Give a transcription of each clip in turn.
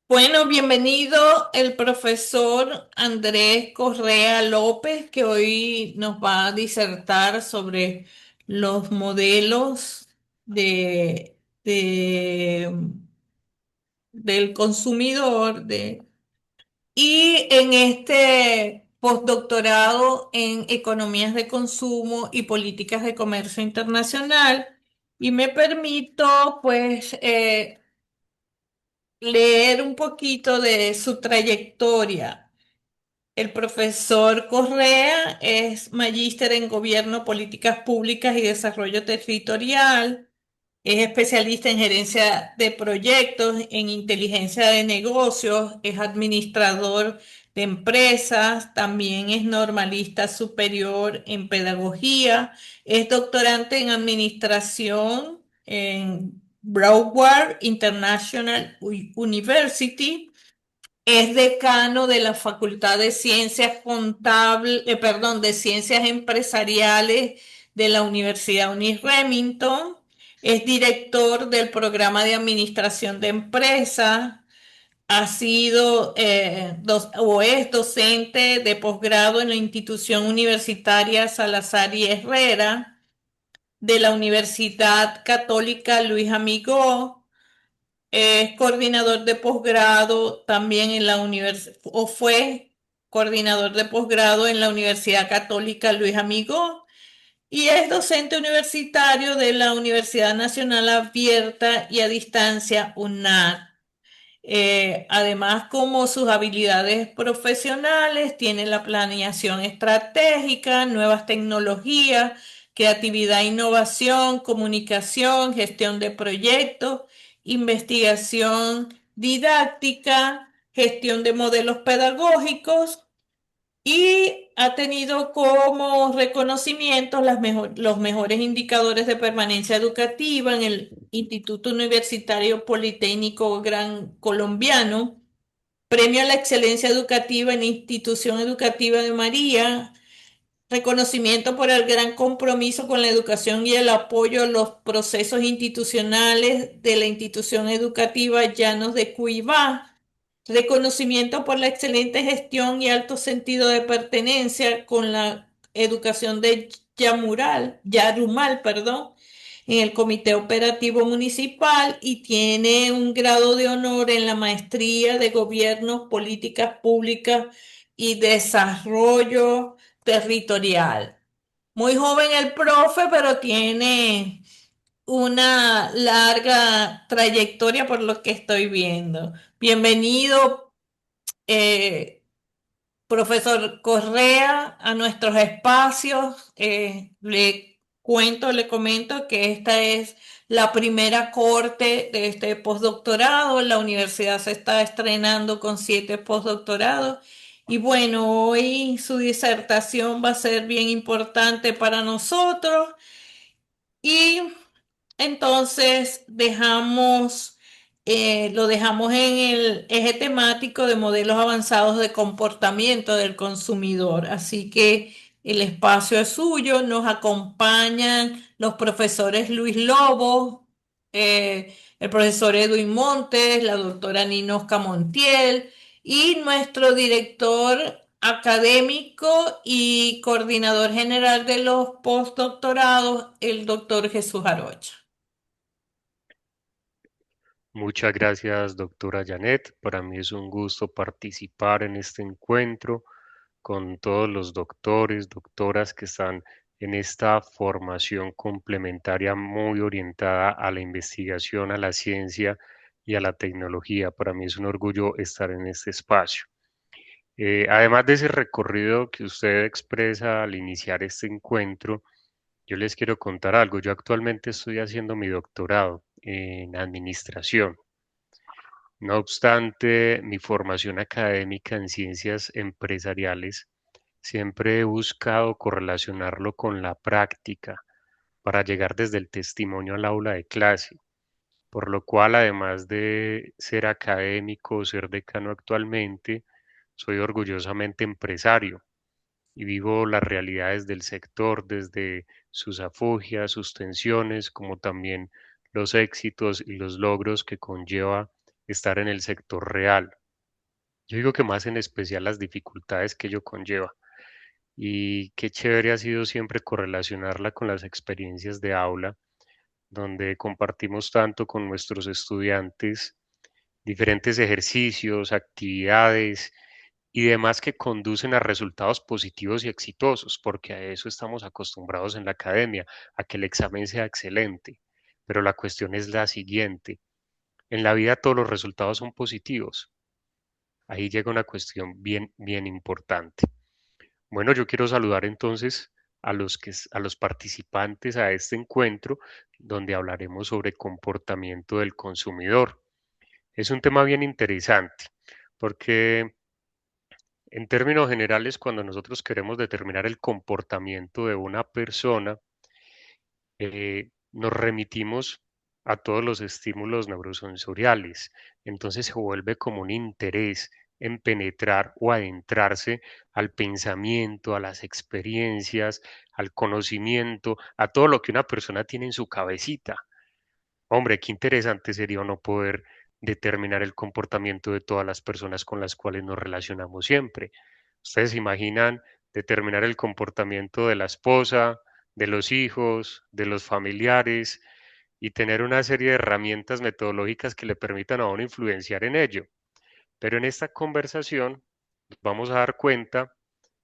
Bueno, bienvenido el profesor Andrés Correa López, que hoy nos va a disertar sobre los modelos del consumidor y en este postdoctorado en economías de consumo y políticas de comercio internacional. Y me permito, leer un poquito de su trayectoria. El profesor Correa es magíster en Gobierno, Políticas Públicas y Desarrollo Territorial. Es especialista en gerencia de proyectos, en inteligencia de negocios, es administrador de empresas, también es normalista superior en pedagogía, es doctorante en administración en Broward International University. Es decano de la Facultad de Ciencias de Ciencias Empresariales de la Universidad Unis Remington. Es director del programa de Administración de Empresas. Ha sido o es docente de posgrado en la institución universitaria Salazar y Herrera de la Universidad Católica Luis Amigó. Es coordinador de posgrado también en la universidad, o fue coordinador de posgrado en la Universidad Católica Luis Amigó y es docente universitario de la Universidad Nacional Abierta y a Distancia UNAD. Además, como sus habilidades profesionales, tiene la planeación estratégica, nuevas tecnologías, creatividad, innovación, comunicación, gestión de proyectos, investigación didáctica, gestión de modelos pedagógicos y ha tenido como reconocimientos los mejores indicadores de permanencia educativa en el Instituto Universitario Politécnico Gran Colombiano, premio a la excelencia educativa en Institución Educativa de María, reconocimiento por el gran compromiso con la educación y el apoyo a los procesos institucionales de la institución educativa Llanos de Cuibá. Reconocimiento por la excelente gestión y alto sentido de pertenencia con la educación de Yarumal, perdón, en el Comité Operativo Municipal y tiene un grado de honor en la Maestría de Gobierno, Políticas Públicas y Desarrollo Territorial. Muy joven el profe, pero tiene una larga trayectoria por lo que estoy viendo. Bienvenido, eh, profesor Correa, a nuestros espacios. Le comento que esta es la primera corte de este postdoctorado. La universidad se está estrenando con 7 postdoctorados. Y bueno, hoy su disertación va a ser bien importante para nosotros. Y entonces lo dejamos en el eje temático de modelos avanzados de comportamiento del consumidor. Así que el espacio es suyo. Nos acompañan los profesores Luis Lobo, el profesor Edwin Montes, la doctora Ninosca Montiel y nuestro director académico y coordinador general de los postdoctorados, el doctor Jesús Arocha. Muchas gracias, doctora Janet. Para mí es un gusto participar en este encuentro con todos los doctores, doctoras que están en esta formación complementaria muy orientada a la investigación, a la ciencia y a la tecnología. Para mí es un orgullo estar en este espacio. Además de ese recorrido que usted expresa al iniciar este encuentro, yo les quiero contar algo. Yo actualmente estoy haciendo mi doctorado en administración. No obstante, mi formación académica en ciencias empresariales siempre he buscado correlacionarlo con la práctica para llegar desde el testimonio al aula de clase, por lo cual además de ser académico, ser decano actualmente, soy orgullosamente empresario y vivo las realidades del sector desde sus afugias, sus tensiones, como también los éxitos y los logros que conlleva estar en el sector real. Yo digo que más en especial las dificultades que ello conlleva. Y qué chévere ha sido siempre correlacionarla con las experiencias de aula, donde compartimos tanto con nuestros estudiantes diferentes ejercicios, actividades y demás que conducen a resultados positivos y exitosos, porque a eso estamos acostumbrados en la academia, a que el examen sea excelente. Pero la cuestión es la siguiente, en la vida todos los resultados son positivos. Ahí llega una cuestión bien importante. Bueno, yo quiero saludar entonces a los participantes a este encuentro, donde hablaremos sobre comportamiento del consumidor. Es un tema bien interesante, porque en términos generales, cuando nosotros queremos determinar el comportamiento de una persona, nos remitimos a todos los estímulos neurosensoriales. Entonces se vuelve como un interés en penetrar o adentrarse al pensamiento, a las experiencias, al conocimiento, a todo lo que una persona tiene en su cabecita. Hombre, qué interesante sería no poder determinar el comportamiento de todas las personas con las cuales nos relacionamos siempre. ¿Ustedes se imaginan determinar el comportamiento de la esposa, de los hijos, de los familiares y tener una serie de herramientas metodológicas que le permitan a uno influenciar en ello? Pero en esta conversación nos vamos a dar cuenta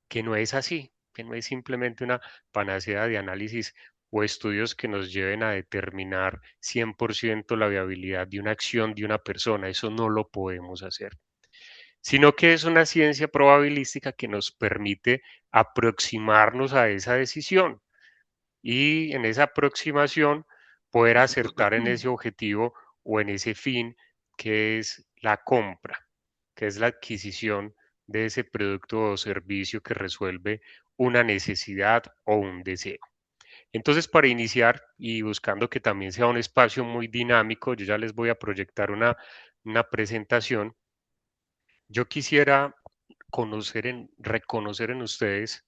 que no es así, que no es simplemente una panacea de análisis o estudios que nos lleven a determinar 100% la viabilidad de una acción de una persona. Eso no lo podemos hacer, sino que es una ciencia probabilística que nos permite aproximarnos a esa decisión y en esa aproximación poder acertar en ese objetivo o en ese fin que es la compra, que es la adquisición de ese producto o servicio que resuelve una necesidad o un deseo. Entonces, para iniciar y buscando que también sea un espacio muy dinámico, yo ya les voy a proyectar una presentación. Yo quisiera reconocer en ustedes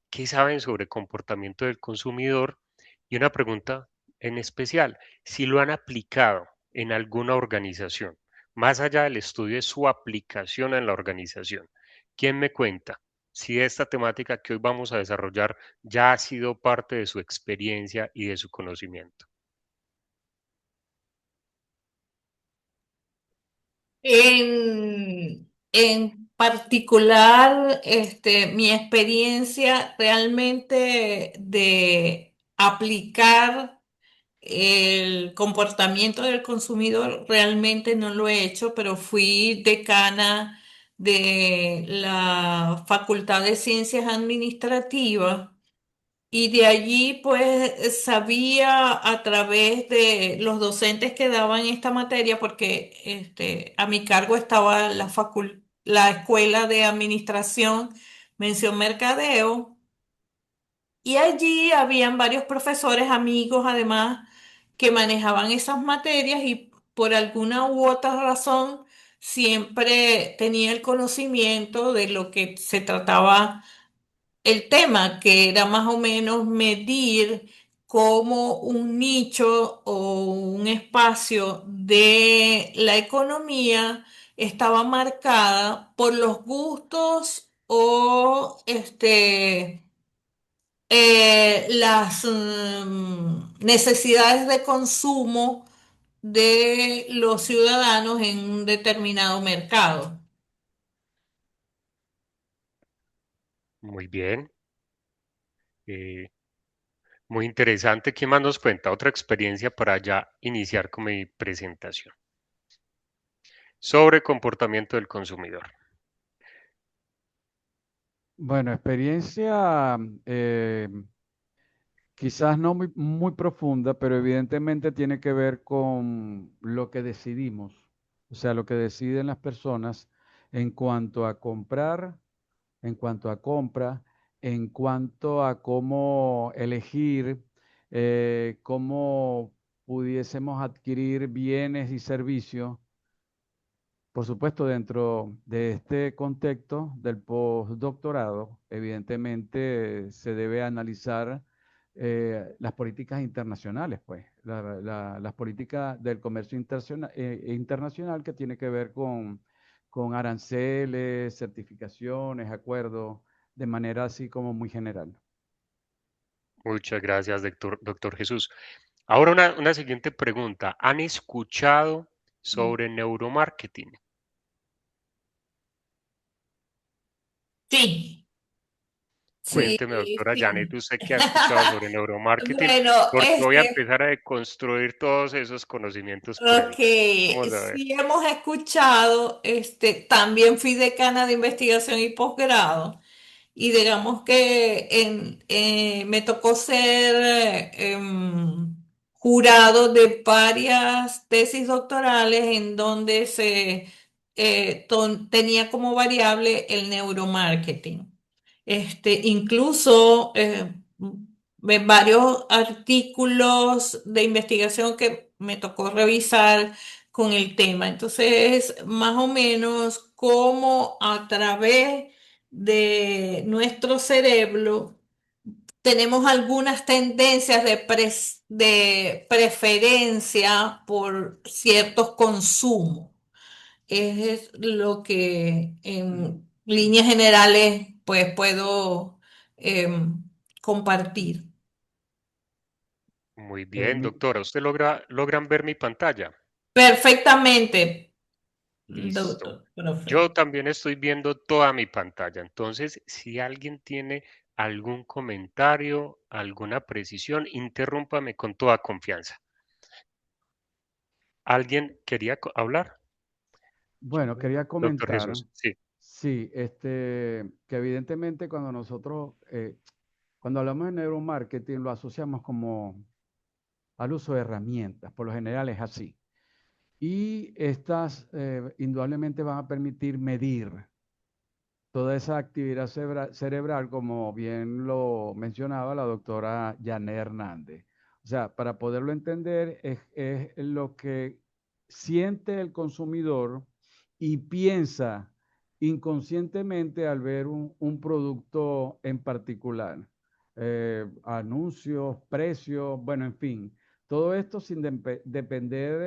qué saben sobre comportamiento del consumidor y una pregunta en especial, si lo han aplicado en alguna organización, más allá del estudio de su aplicación en la organización. ¿Quién me cuenta si esta temática que hoy vamos a desarrollar ya ha sido parte de su experiencia y de su conocimiento? En particular, mi experiencia realmente de aplicar el comportamiento del consumidor, realmente no lo he hecho, pero fui decana de la Facultad de Ciencias Administrativas. Y de allí, pues, sabía a través de los docentes que daban esta materia, porque a mi cargo estaba la Escuela de Administración, Mención Mercadeo, y allí habían varios profesores, amigos, además, que manejaban esas materias y por alguna u otra razón siempre tenía el conocimiento de lo que se trataba el tema, que era más o menos medir cómo un nicho o un espacio de la economía estaba marcada por los gustos o las necesidades de consumo de los ciudadanos en un determinado mercado. Muy bien, eh, muy interesante. ¿Quién más nos cuenta otra experiencia para ya iniciar con mi presentación? Sobre comportamiento del consumidor. Bueno, experiencia quizás no muy profunda, pero evidentemente tiene que ver con lo que decidimos, o sea, lo que deciden las personas en cuanto a comprar, en cuanto a compra, en cuanto a cómo elegir, cómo pudiésemos adquirir bienes y servicios. Por supuesto, dentro de este contexto del postdoctorado, evidentemente se debe analizar las políticas internacionales, pues, las políticas del comercio internacional que tiene que ver con aranceles, certificaciones, acuerdos, de manera así como muy general. Muchas gracias, doctor Jesús. Ahora una siguiente pregunta. ¿Han escuchado sobre neuromarketing? Sí, sí, Cuénteme, doctora Janet, sí. ¿usted qué ha escuchado sobre neuromarketing? Bueno, Porque voy a empezar a deconstruir todos esos conocimientos ok, previos. Vamos a ver. sí hemos escuchado, también fui decana de investigación y posgrado. Y digamos que me tocó ser jurado de varias tesis doctorales en donde tenía como variable el neuromarketing. Incluso varios artículos de investigación que me tocó revisar con el tema. Entonces, más o menos cómo a través de nuestro cerebro tenemos algunas tendencias de preferencia por ciertos consumos. Es lo que en líneas generales pues puedo compartir. Muy Eh, bien, mi- doctora. ¿Logran ver mi pantalla? Perfectamente, Listo. doctor, profe. Yo también estoy viendo toda mi pantalla. Entonces, si alguien tiene algún comentario, alguna precisión, interrúmpame con toda confianza. ¿Alguien quería hablar? bueno, quería Doctor comentar, Jesús, sí. sí, que evidentemente cuando nosotros, cuando hablamos de neuromarketing, lo asociamos como al uso de herramientas, por lo general es así. Y estas indudablemente van a permitir medir toda esa actividad cerebral, como bien lo mencionaba la doctora Yané Hernández. O sea, para poderlo entender, es lo que siente el consumidor y piensa inconscientemente al ver un producto en particular. Anuncios, precios, bueno, en fin. Todo esto sin depender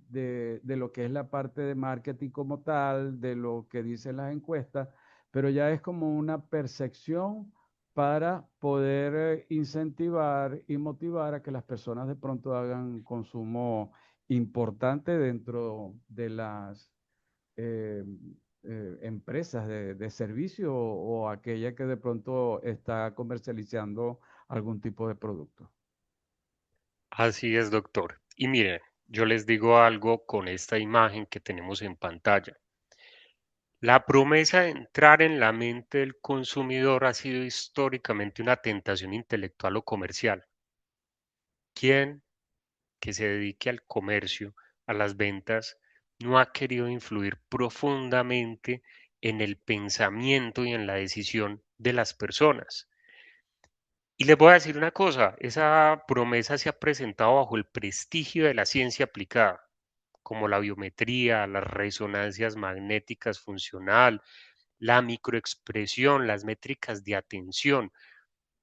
de lo que es la parte de marketing como tal, de lo que dicen las encuestas, pero ya es como una percepción para poder incentivar y motivar a que las personas de pronto hagan consumo importante dentro de las eh, empresas de servicio o aquella que de pronto está comercializando algún tipo de producto. Así es, doctor. Y miren, yo les digo algo con esta imagen que tenemos en pantalla. La promesa de entrar en la mente del consumidor ha sido históricamente una tentación intelectual o comercial. ¿Quién que se dedique al comercio, a las ventas, no ha querido influir profundamente en el pensamiento y en la decisión de las personas? Y les voy a decir una cosa, esa promesa se ha presentado bajo el prestigio de la ciencia aplicada, como la biometría, las resonancias magnéticas funcional, la microexpresión, las métricas de atención,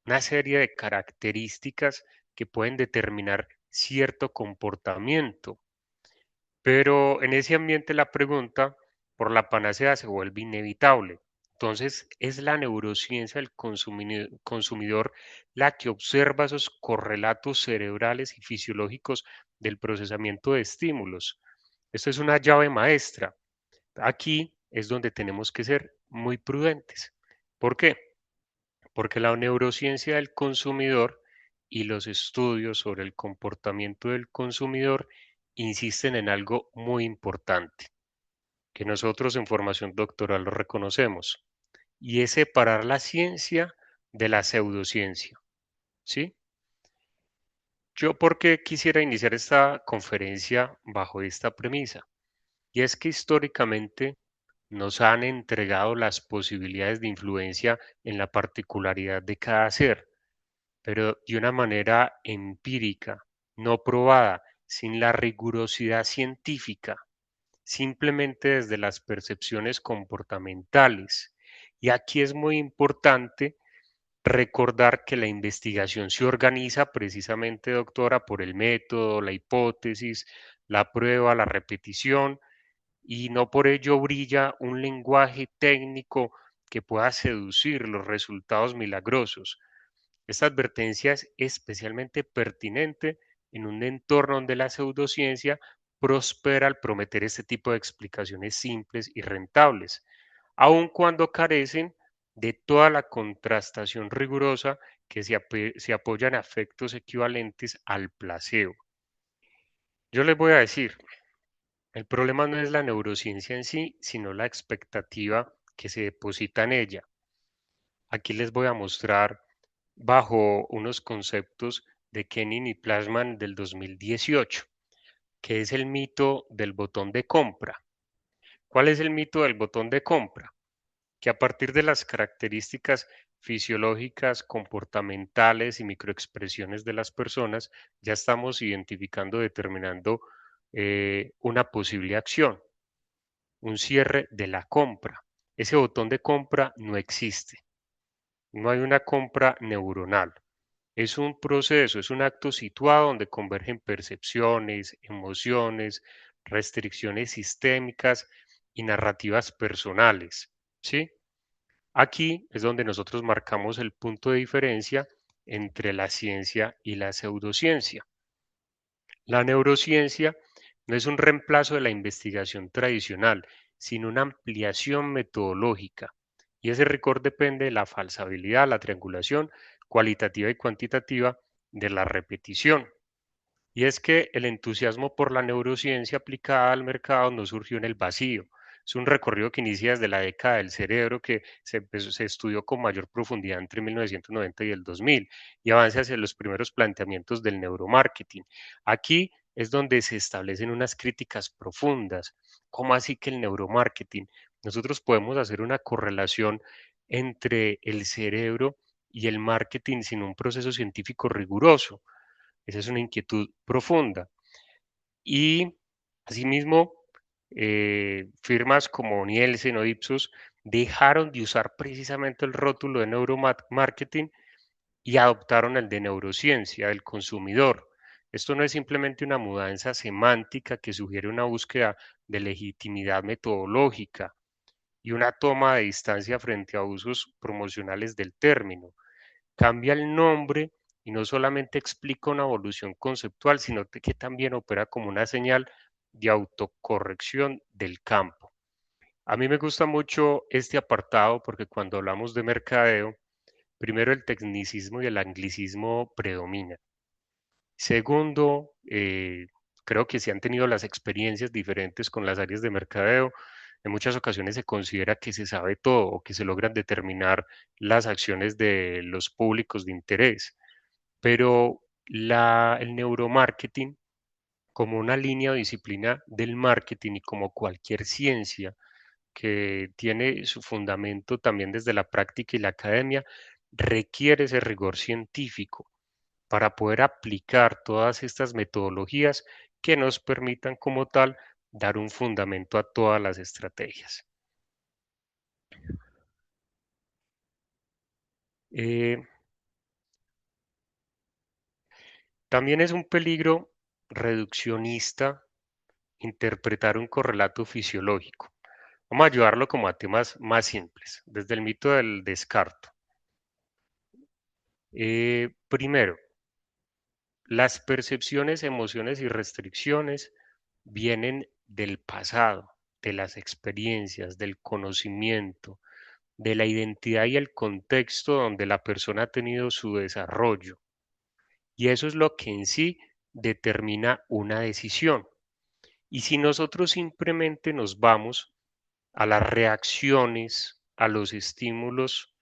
una serie de características que pueden determinar cierto comportamiento. Pero en ese ambiente la pregunta por la panacea se vuelve inevitable. Entonces, es la neurociencia del consumidor la que observa esos correlatos cerebrales y fisiológicos del procesamiento de estímulos. Esto es una llave maestra. Aquí es donde tenemos que ser muy prudentes. ¿Por qué? Porque la neurociencia del consumidor y los estudios sobre el comportamiento del consumidor insisten en algo muy importante, que nosotros en formación doctoral lo reconocemos, y es separar la ciencia de la pseudociencia, ¿sí? Yo porque quisiera iniciar esta conferencia bajo esta premisa, y es que históricamente nos han entregado las posibilidades de influencia en la particularidad de cada ser, pero de una manera empírica, no probada, sin la rigurosidad científica, simplemente desde las percepciones comportamentales. Y aquí es muy importante Recordar que la investigación se organiza precisamente, doctora, por el método, la hipótesis, la prueba, la repetición, y no por ello brilla un lenguaje técnico que pueda seducir los resultados milagrosos. Esta advertencia es especialmente pertinente en un entorno donde la pseudociencia prospera al prometer este tipo de explicaciones simples y rentables, aun cuando carecen de toda la contrastación rigurosa que se apoyan a efectos equivalentes al placebo. Yo les voy a decir, el problema no es la neurociencia en sí, sino la expectativa que se deposita en ella. Aquí les voy a mostrar bajo unos conceptos de Kennin y Plasman del 2018, que es el mito del botón de compra. ¿Cuál es el mito del botón de compra? Que a partir de las características fisiológicas, comportamentales y microexpresiones de las personas, ya estamos identificando, determinando una posible acción, un cierre de la compra. Ese botón de compra no existe. No hay una compra neuronal. Es un proceso, es un acto situado donde convergen percepciones, emociones, restricciones sistémicas y narrativas personales. ¿Sí? Aquí es donde nosotros marcamos el punto de diferencia entre la ciencia y la pseudociencia. La neurociencia no es un reemplazo de la investigación tradicional, sino una ampliación metodológica. Y ese rigor depende de la falsabilidad, la triangulación cualitativa y cuantitativa de la repetición. Y es que el entusiasmo por la neurociencia aplicada al mercado no surgió en el vacío. Es un recorrido que inicia desde la década del cerebro que se estudió con mayor profundidad entre 1990 y el 2000 y avanza hacia los primeros planteamientos del neuromarketing. Aquí es donde se establecen unas críticas profundas. ¿Cómo así que el neuromarketing? Nosotros podemos hacer una correlación entre el cerebro y el marketing sin un proceso científico riguroso. Esa es una inquietud profunda. Y asimismo, firmas como Nielsen o Ipsos dejaron de usar precisamente el rótulo de neuromarketing y adoptaron el de neurociencia del consumidor. Esto no es simplemente una mudanza semántica que sugiere una búsqueda de legitimidad metodológica y una toma de distancia frente a usos promocionales del término. Cambia el nombre y no solamente explica una evolución conceptual, sino que también opera como una señal de autocorrección del campo. A mí me gusta mucho este apartado porque cuando hablamos de mercadeo, primero el tecnicismo y el anglicismo predominan. Segundo, creo que se han tenido las experiencias diferentes con las áreas de mercadeo. En muchas ocasiones se considera que se sabe todo o que se logran determinar las acciones de los públicos de interés, pero el neuromarketing como una línea o disciplina del marketing y como cualquier ciencia que tiene su fundamento también desde la práctica y la academia, requiere ese rigor científico para poder aplicar todas estas metodologías que nos permitan como tal dar un fundamento a todas las estrategias. Eh, También es un peligro reduccionista interpretar un correlato fisiológico. Vamos a llevarlo como a temas más simples, desde el mito del descarto. Primero, las percepciones, emociones y restricciones vienen del pasado, de las experiencias, del conocimiento, de la identidad y el contexto donde la persona ha tenido su desarrollo. Y eso es lo que en sí determina una decisión. Y si nosotros simplemente nos vamos a las reacciones, a los estímulos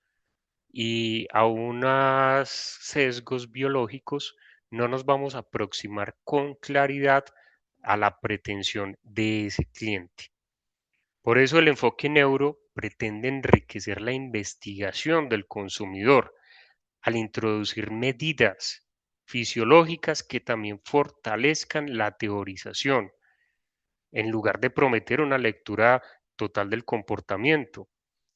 y a unos sesgos biológicos, no nos vamos a aproximar con claridad a la pretensión de ese cliente. Por eso el enfoque neuro pretende enriquecer la investigación del consumidor al introducir medidas fisiológicas que también fortalezcan la teorización, en lugar de prometer una lectura total del comportamiento.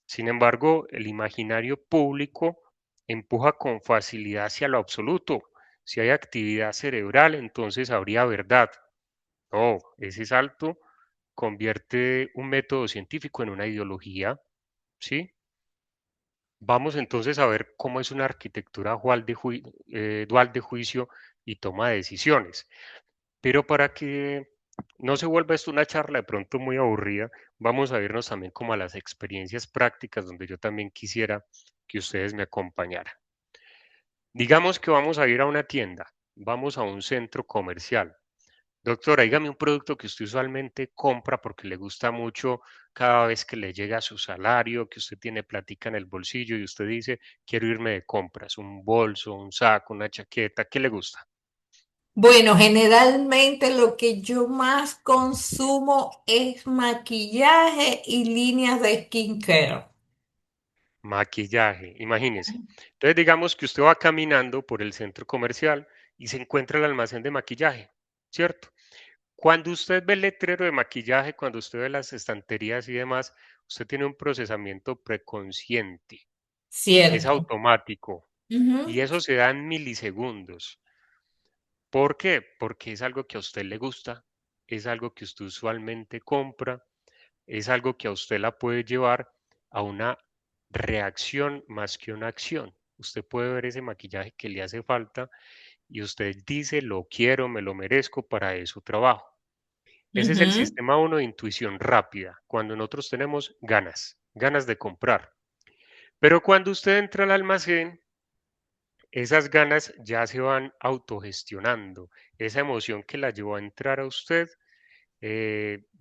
Sin embargo, el imaginario público empuja con facilidad hacia lo absoluto. Si hay actividad cerebral, entonces habría verdad. No, ese salto convierte un método científico en una ideología, ¿sí? Vamos entonces a ver cómo es una arquitectura dual de juicio y toma de decisiones. Pero para que no se vuelva esto una charla de pronto muy aburrida, vamos a irnos también como a las experiencias prácticas donde yo también quisiera que ustedes me acompañaran. Digamos que vamos a ir a una tienda, vamos a un centro comercial. Doctora, dígame un producto que usted usualmente compra porque le gusta mucho cada vez que le llega su salario, que usted tiene platica en el bolsillo y usted dice, quiero irme de compras, un bolso, un saco, una chaqueta, ¿qué le gusta? Bueno, generalmente lo que yo más consumo es maquillaje y líneas de skincare. Maquillaje, imagínese. Entonces digamos que usted va caminando por el centro comercial y se encuentra el almacén de maquillaje, ¿cierto? Cuando usted ve el letrero de maquillaje, cuando usted ve las estanterías y demás, usted tiene un procesamiento preconsciente, es Cierto. automático y Ujú, eso se da en milisegundos. ¿Por qué? Porque es algo que a usted le gusta, es algo que usted usualmente compra, es algo que a usted la puede llevar a una reacción más que una acción. Usted puede ver ese maquillaje que le hace falta y usted dice, lo quiero, me lo merezco, para eso trabajo. Ese es el ujú, sistema uno de intuición rápida, cuando nosotros tenemos ganas, ganas de comprar. Pero cuando usted entra al almacén, esas ganas ya se van autogestionando. Esa emoción que la llevó a entrar a usted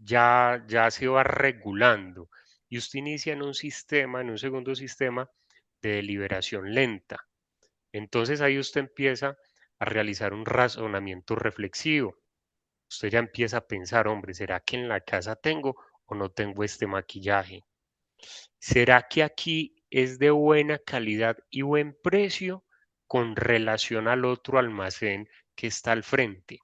ya se va regulando y usted inicia en un sistema, en un segundo sistema de deliberación lenta. Entonces ahí usted empieza a realizar un razonamiento reflexivo. Usted ya empieza a pensar, hombre, ¿será que en la casa tengo o no tengo este maquillaje? ¿Será que aquí es de buena calidad y buen precio con relación al otro almacén que está al frente?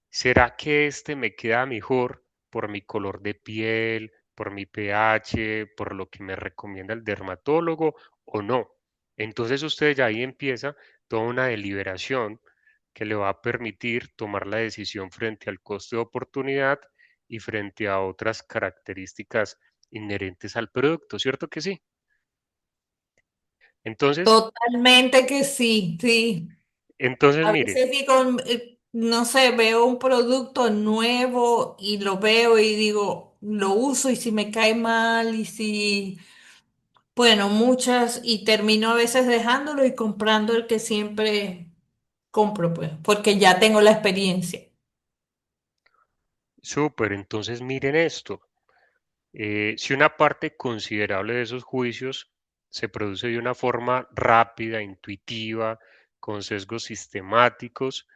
¿Será que este me queda mejor por mi color de piel, por mi pH, por lo que me recomienda el dermatólogo o no? Entonces usted ya ahí empieza toda una deliberación que le va a permitir tomar la decisión frente al costo de oportunidad y frente a otras características inherentes al producto, ¿cierto que sí? Entonces, totalmente que sí, sí. entonces A mire, veces digo, no sé, veo un producto nuevo y lo veo y digo, lo uso y si me cae mal y si, bueno, muchas, y termino a veces dejándolo y comprando el que siempre compro, pues, porque ya tengo la experiencia. súper, entonces miren esto. Si una parte considerable de esos juicios se produce de una forma rápida, intuitiva, con sesgos sistemáticos,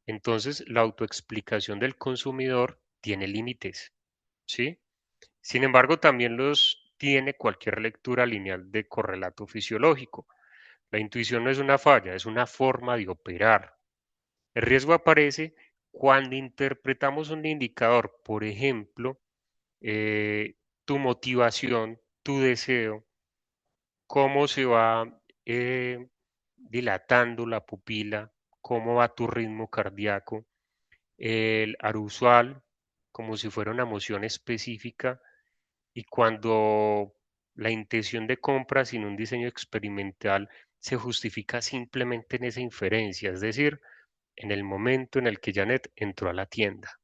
entonces la autoexplicación del consumidor tiene límites, ¿sí? Sin embargo, también los tiene cualquier lectura lineal de correlato fisiológico. La intuición no es una falla, es una forma de operar. El riesgo aparece cuando interpretamos un indicador, por ejemplo, tu motivación, tu deseo, cómo se va dilatando la pupila, cómo va tu ritmo cardíaco, el arousal, como si fuera una emoción específica, y cuando la intención de compra sin un diseño experimental se justifica simplemente en esa inferencia, es decir, en el momento en el que Janet entró a la tienda.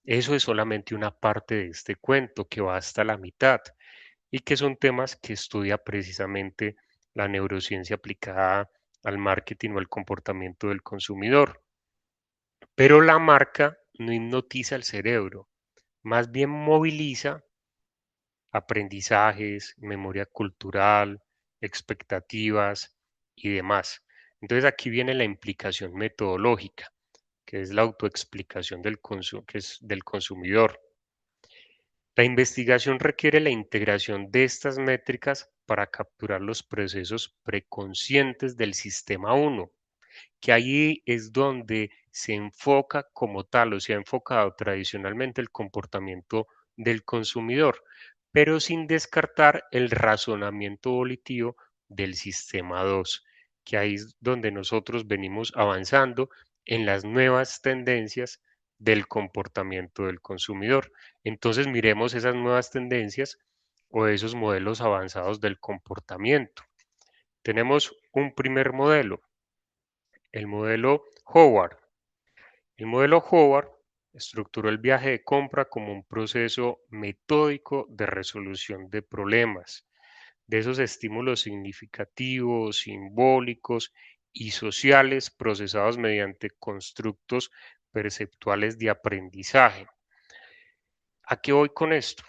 Eso es solamente una parte de este cuento que va hasta la mitad y que son temas que estudia precisamente la neurociencia aplicada al marketing o al comportamiento del consumidor. Pero la marca no hipnotiza el cerebro, más bien moviliza aprendizajes, memoria cultural, expectativas y demás. Entonces aquí viene la implicación metodológica, que es la autoexplicación que es del consumidor. La investigación requiere la integración de estas métricas para capturar los procesos preconscientes del sistema 1, que ahí es donde se enfoca como tal o se ha enfocado tradicionalmente el comportamiento del consumidor, pero sin descartar el razonamiento volitivo del sistema 2, que ahí es donde nosotros venimos avanzando en las nuevas tendencias del comportamiento del consumidor. Entonces miremos esas nuevas tendencias o esos modelos avanzados del comportamiento. Tenemos un primer modelo, el modelo Howard. El modelo Howard estructuró el viaje de compra como un proceso metódico de resolución de problemas, de esos estímulos significativos, simbólicos y sociales procesados mediante constructos perceptuales de aprendizaje. ¿A qué voy con esto?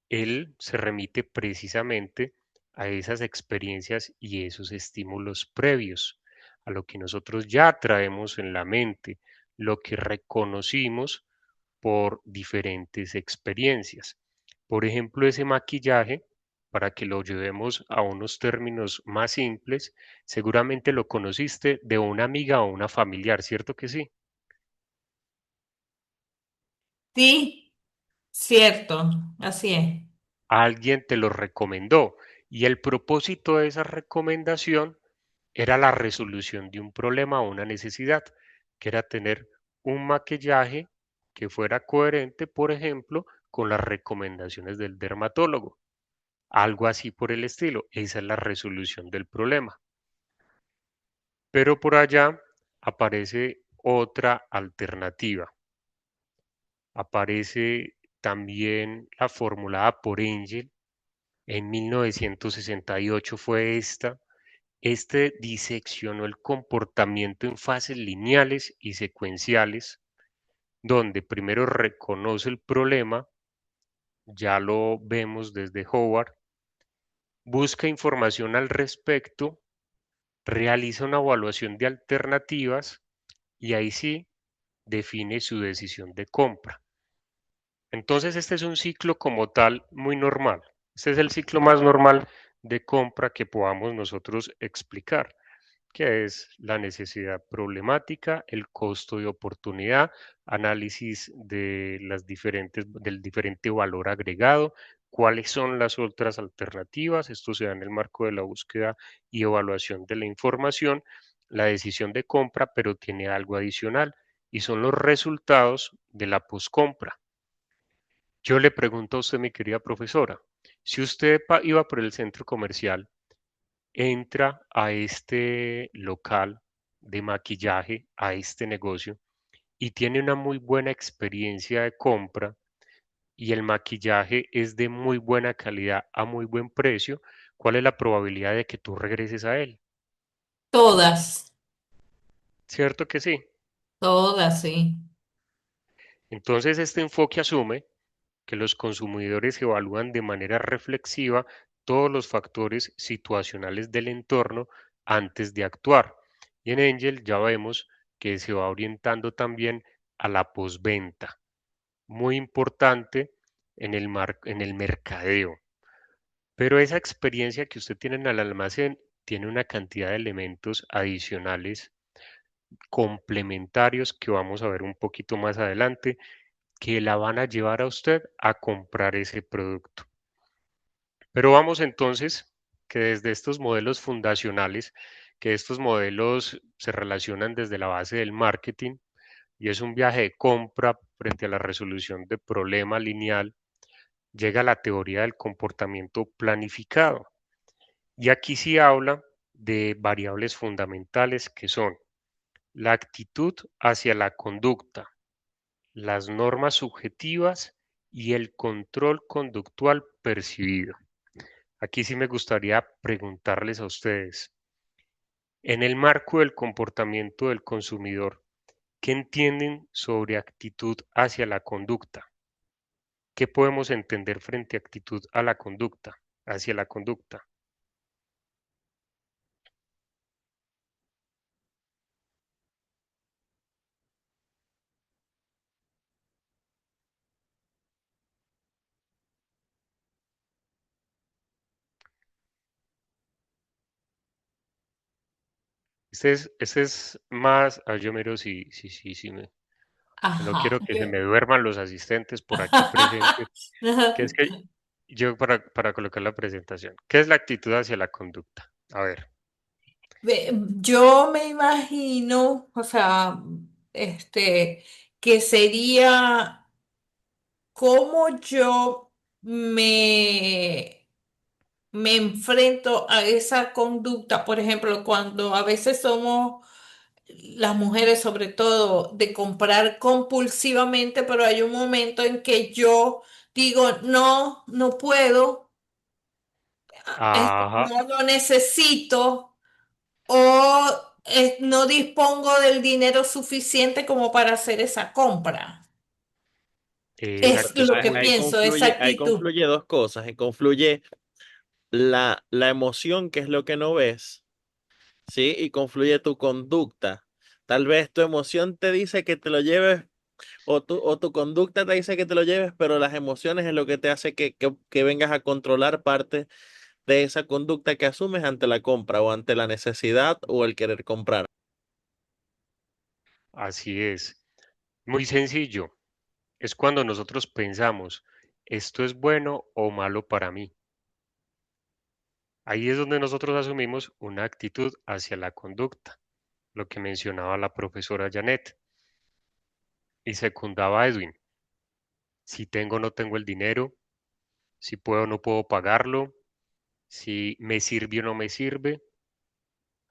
Él se remite precisamente a esas experiencias y esos estímulos previos, a lo que nosotros ya traemos en la mente, lo que reconocimos por diferentes experiencias. Por ejemplo, ese maquillaje, para que lo llevemos a unos términos más simples, seguramente lo conociste de una amiga o una familiar, ¿cierto que sí? Sí, cierto, así es. Alguien te lo recomendó y el propósito de esa recomendación era la resolución de un problema o una necesidad, que era tener un maquillaje que fuera coherente, por ejemplo, con las recomendaciones del dermatólogo. Algo así por el estilo. Esa es la resolución del problema. Pero por allá aparece otra alternativa. Aparece también la formulada por Engel. En 1968 fue esta. Este diseccionó el comportamiento en fases lineales y secuenciales, donde primero reconoce el problema, ya lo vemos desde Howard, busca información al respecto, realiza una evaluación de alternativas y ahí sí define su decisión de compra. Entonces este es un ciclo como tal muy normal. Este es el ciclo más normal de compra que podamos nosotros explicar, que es la necesidad problemática, el costo de oportunidad, análisis de del diferente valor agregado, cuáles son las otras alternativas, esto se da en el marco de la búsqueda y evaluación de la información, la decisión de compra, pero tiene algo adicional y son los resultados de la poscompra. Yo le pregunto a usted, mi querida profesora, si usted iba por el centro comercial, entra a este local de maquillaje, a este negocio, y tiene una muy buena experiencia de compra y el maquillaje es de muy buena calidad a muy buen precio, ¿cuál es la probabilidad de que tú regreses a él? Todas, ¿Cierto que sí? todas, sí. Entonces, este enfoque asume que los consumidores evalúan de manera reflexiva todos los factores situacionales del entorno antes de actuar. Y en Angel ya vemos que se va orientando también a la postventa, muy importante en el mercadeo. Pero esa experiencia que usted tiene en el almacén tiene una cantidad de elementos adicionales complementarios que vamos a ver un poquito más adelante que la van a llevar a usted a comprar ese producto. Pero vamos entonces que desde estos modelos fundacionales, que estos modelos se relacionan desde la base del marketing y es un viaje de compra frente a la resolución de problema lineal, llega la teoría del comportamiento planificado. Y aquí sí habla de variables fundamentales que son la actitud hacia la conducta, las normas subjetivas y el control conductual percibido. Aquí sí me gustaría preguntarles a ustedes, en el marco del comportamiento del consumidor, ¿qué entienden sobre actitud hacia la conducta? ¿Qué podemos entender frente a actitud a la conducta, hacia la conducta? Este es más, yo miro que no Ajá. quiero que se me duerman los asistentes por aquí presentes, que es que yo para colocar la presentación. ¿Qué es la actitud hacia la conducta? A ver, Yo me imagino, o sea, que sería cómo yo me, me enfrento a esa conducta, por ejemplo, cuando a veces somos las mujeres sobre todo de comprar compulsivamente, pero hay un momento en que yo digo, no, no puedo, ajá, no lo necesito o no dispongo del dinero suficiente como para hacer esa compra. Es exacto, es lo Ahí, que como, pienso, esa ahí actitud. confluye dos cosas. Ahí confluye la emoción, que es lo que no ves, ¿sí? Y confluye tu conducta. Tal vez tu emoción te dice que te lo lleves, o tu conducta te dice que te lo lleves, pero las emociones es lo que te hace que vengas a controlar parte de esa conducta que asumes ante la compra o ante la necesidad o el querer comprar. así es. Muy sencillo. Es cuando nosotros pensamos, ¿esto es bueno o malo para mí? Ahí es donde nosotros asumimos una actitud hacia la conducta, lo que mencionaba la profesora Janet y secundaba a Edwin. Si tengo o no tengo el dinero, si puedo o no puedo pagarlo, si me sirve o no me sirve.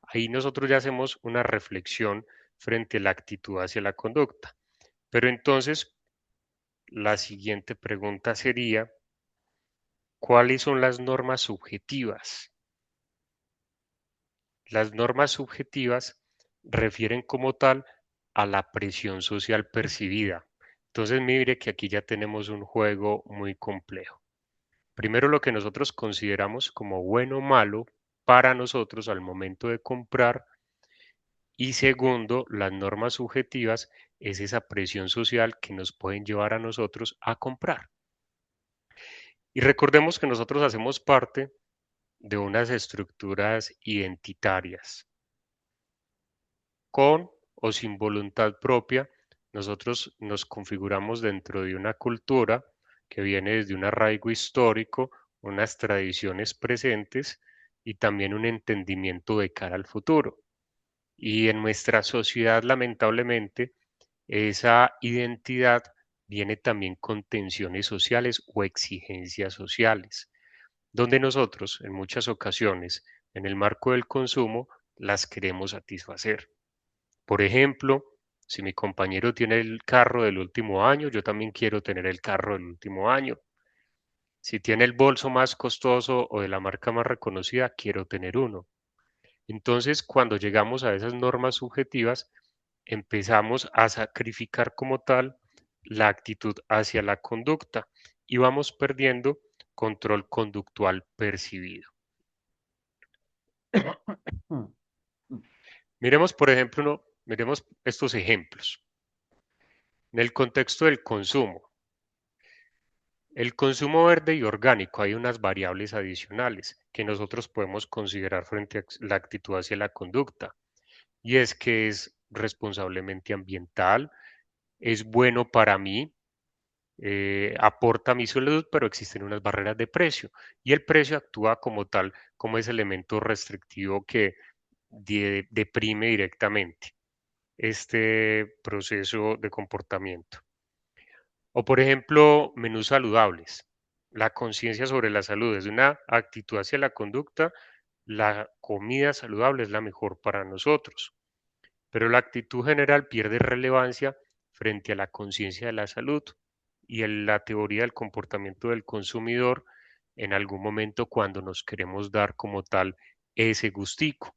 Ahí nosotros ya hacemos una reflexión frente a la actitud hacia la conducta. Pero entonces, la siguiente pregunta sería, ¿cuáles son las normas subjetivas? Las normas subjetivas refieren como tal a la presión social percibida. Entonces, mire que aquí ya tenemos un juego muy complejo. Primero, lo que nosotros consideramos como bueno o malo para nosotros al momento de comprar. Y segundo, las normas subjetivas es esa presión social que nos pueden llevar a nosotros a comprar. Y recordemos que nosotros hacemos parte de unas estructuras identitarias. Con o sin voluntad propia, nosotros nos configuramos dentro de una cultura que viene desde un arraigo histórico, unas tradiciones presentes y también un entendimiento de cara al futuro. Y en nuestra sociedad, lamentablemente, esa identidad viene también con tensiones sociales o exigencias sociales, donde nosotros, en muchas ocasiones, en el marco del consumo, las queremos satisfacer. Por ejemplo, si mi compañero tiene el carro del último año, yo también quiero tener el carro del último año. Si tiene el bolso más costoso o de la marca más reconocida, quiero tener uno. Entonces, cuando llegamos a esas normas subjetivas, empezamos a sacrificar como tal la actitud hacia la conducta y vamos perdiendo control conductual percibido. Miremos, por ejemplo, miremos estos ejemplos. En el contexto del consumo, el consumo verde y orgánico, hay unas variables adicionales que nosotros podemos considerar frente a la actitud hacia la conducta, y es que es responsablemente ambiental, es bueno para mí, aporta a mi salud, pero existen unas barreras de precio y el precio actúa como tal, como ese elemento restrictivo que deprime directamente este proceso de comportamiento. O por ejemplo, menús saludables. La conciencia sobre la salud es una actitud hacia la conducta. La comida saludable es la mejor para nosotros, pero la actitud general pierde relevancia frente a la conciencia de la salud y en la teoría del comportamiento del consumidor en algún momento cuando nos queremos dar como tal ese gustico.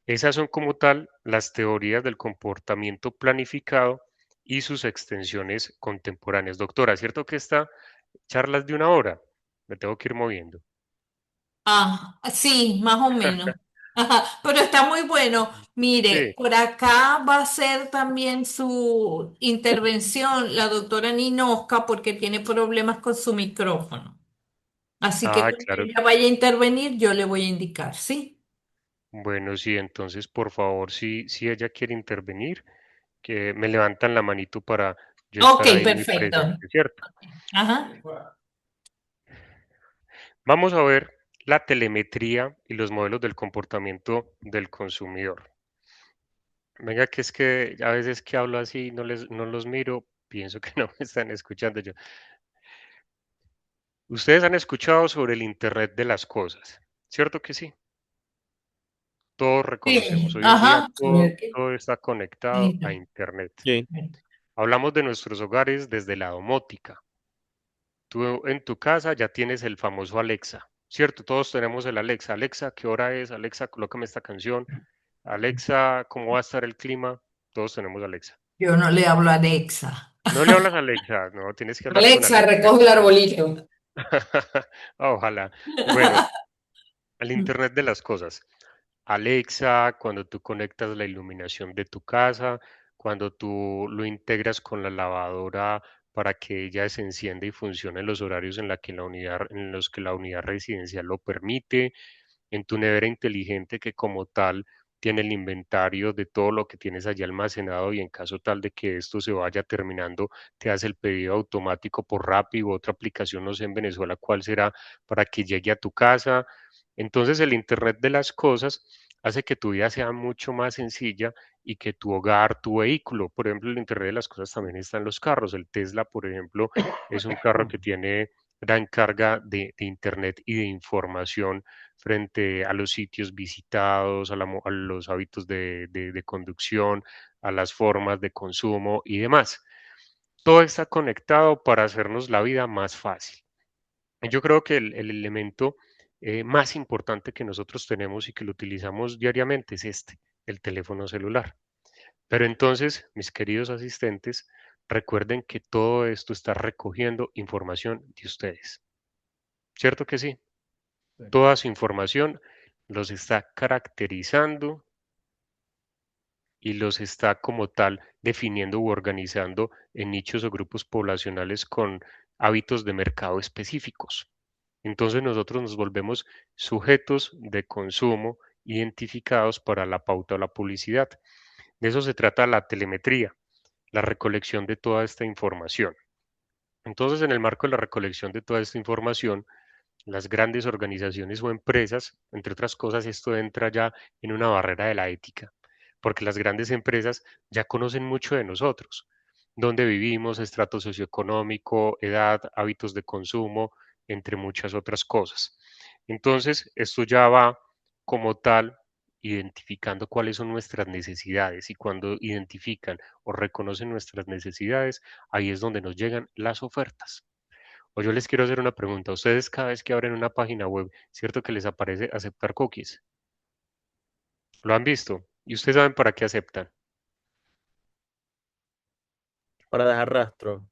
Esas son como tal las teorías del comportamiento planificado y sus extensiones contemporáneas. Doctora, ¿cierto que esta charla es de una hora? Me tengo que ir moviendo. Ah, sí, más o menos. Ajá, pero está muy bueno. Sí. Mire, por acá va a ser también su intervención la doctora Ninosca porque tiene problemas con su micrófono. Así que Ah, cuando claro. ella vaya a intervenir, yo le voy a indicar, ¿sí? Bueno, sí, entonces por favor, si ella quiere intervenir, que me levantan la manito para yo Ok, estar ahí muy perfecto. presente, ¿cierto? Ajá. Vamos a ver la telemetría y los modelos del comportamiento del consumidor. Venga, que es que a veces que hablo así no los miro, pienso que no me están escuchando yo. Ustedes han escuchado sobre el Internet de las cosas, ¿cierto que sí? Todos reconocemos. Sí, Hoy en día ajá. A ver qué. todo está conectado a Listo. Internet. Sí, Hablamos de nuestros hogares desde la domótica. Tú en tu casa ya tienes el famoso Alexa, ¿cierto? Todos tenemos el Alexa. Alexa, ¿qué hora es? Alexa, colócame esta canción. Alexa, ¿cómo va a estar el clima? Todos tenemos Alexa. Yo no le hablo a Alexa. No le hablas a Alexa, no, tienes que hablar con Alexa, Alexa. recoge el arbolito. Ojalá. Bueno, el Internet de las cosas. Alexa, cuando tú conectas la iluminación de tu casa, cuando tú lo integras con la lavadora para que ella se encienda y funcione en los horarios en los que la unidad residencial lo permite, en tu nevera inteligente que como tal tiene el inventario de todo lo que tienes allí almacenado y en caso tal de que esto se vaya terminando, te hace el pedido automático por Rappi u otra aplicación, no sé en Venezuela cuál será, para que llegue a tu casa. Entonces el Internet de las cosas hace que tu vida sea mucho más sencilla y que tu hogar, tu vehículo, por ejemplo, el Internet de las cosas también está en los carros. El Tesla, por ejemplo, es un carro que tiene gran carga de Internet y de información frente a los sitios visitados, a los hábitos de conducción, a las formas de consumo y demás. Todo está conectado para hacernos la vida más fácil. Yo creo que el elemento más importante que nosotros tenemos y que lo utilizamos diariamente es este, el teléfono celular. Pero entonces, mis queridos asistentes, recuerden que todo esto está recogiendo información de ustedes. ¿Cierto que sí? Sí. Toda su información los está caracterizando y los está como tal definiendo u organizando en nichos o grupos poblacionales con hábitos de mercado específicos. Entonces nosotros nos volvemos sujetos de consumo identificados para la pauta o la publicidad. De eso se trata la telemetría, la recolección de toda esta información. Entonces, en el marco de la recolección de toda esta información, las grandes organizaciones o empresas, entre otras cosas, esto entra ya en una barrera de la ética, porque las grandes empresas ya conocen mucho de nosotros, dónde vivimos, estrato socioeconómico, edad, hábitos de consumo, entre muchas otras cosas. Entonces, esto ya va como tal identificando cuáles son nuestras necesidades y cuando identifican o reconocen nuestras necesidades, ahí es donde nos llegan las ofertas. O yo les quiero hacer una pregunta. Ustedes cada vez que abren una página web, ¿cierto que les aparece aceptar cookies? ¿Lo han visto? ¿Y ustedes saben para qué aceptan? para dejar rastro.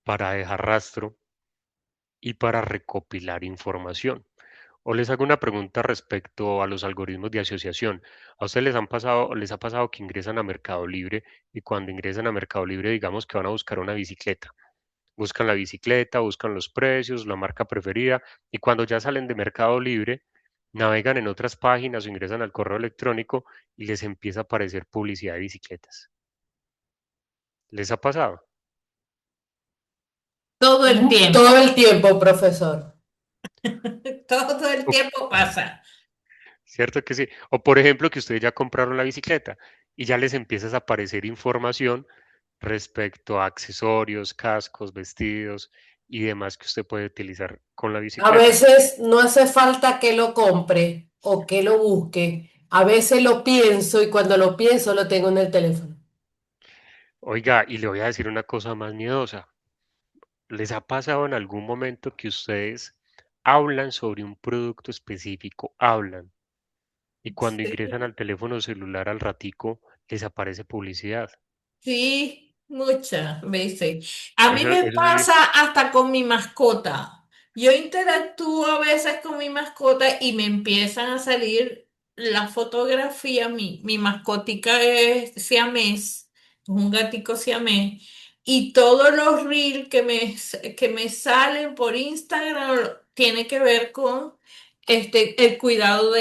Para dejar rastro y para recopilar información. O les hago una pregunta respecto a los algoritmos de asociación. ¿A ustedes les ha pasado que ingresan a Mercado Libre y cuando ingresan a Mercado Libre, digamos que van a buscar una bicicleta? Buscan la bicicleta, buscan los precios, la marca preferida y cuando ya salen de Mercado Libre, navegan en otras páginas o ingresan al correo electrónico y les empieza a aparecer publicidad de bicicletas. ¿Les ha pasado? Todo el tiempo. Todo el tiempo, profesor. Todo el O- tiempo pasa. ¿Cierto que sí? O por ejemplo que ustedes ya compraron la bicicleta y ya les empieza a aparecer información respecto a accesorios, cascos, vestidos y demás que usted puede utilizar con la A bicicleta. veces no hace falta que lo compre o que lo busque. A veces lo pienso y cuando lo pienso lo tengo en el teléfono. Oiga, y le voy a decir una cosa más miedosa. ¿Les ha pasado en algún momento que ustedes hablan sobre un producto específico, hablan, y cuando ingresan Sí. al teléfono celular al ratico les aparece publicidad? Sí, muchas veces. A mí me Eso sí, pasa hasta con mi mascota. Yo interactúo a veces con mi mascota y me empiezan a salir la fotografía. Mi mascotica es siamés, es un gatico siamés. Y todos los reels que me salen por Instagram tiene que ver con el cuidado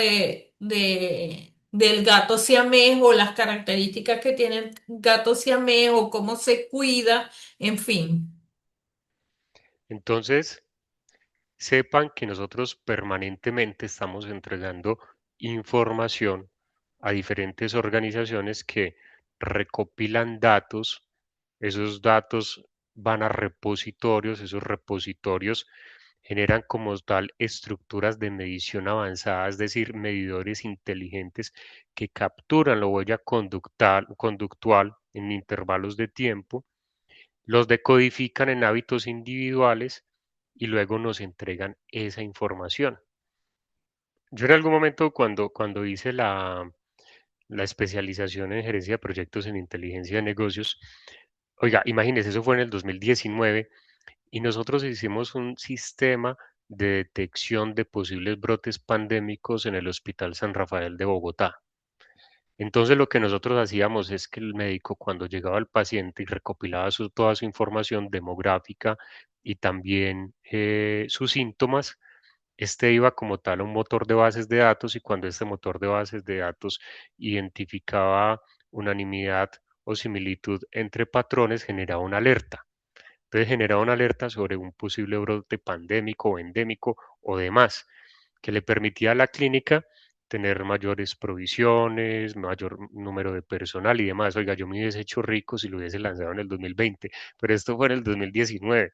del gato siamés o las características que tiene el gato siamés o cómo se cuida, en fin. entonces Sepan que nosotros permanentemente estamos entregando información a diferentes organizaciones que recopilan datos. Esos datos van a repositorios, esos repositorios generan como tal estructuras de medición avanzada, es decir, medidores inteligentes que capturan la huella conductual en intervalos de tiempo, los decodifican en hábitos individuales y luego nos entregan esa información. Yo en algún momento cuando hice la especialización en gerencia de proyectos en inteligencia de negocios, oiga, imagínense, eso fue en el 2019 y nosotros hicimos un sistema de detección de posibles brotes pandémicos en el Hospital San Rafael de Bogotá. Entonces lo que nosotros hacíamos es que el médico cuando llegaba al paciente y recopilaba toda su información demográfica y también sus síntomas, este iba como tal a un motor de bases de datos y cuando este motor de bases de datos identificaba unanimidad o similitud entre patrones, generaba una alerta. Entonces generaba una alerta sobre un posible brote pandémico o endémico o demás, que le permitía a la clínica tener mayores provisiones, mayor número de personal y demás. Oiga, yo me hubiese hecho rico si lo hubiese lanzado en el 2020, pero esto fue en el 2019.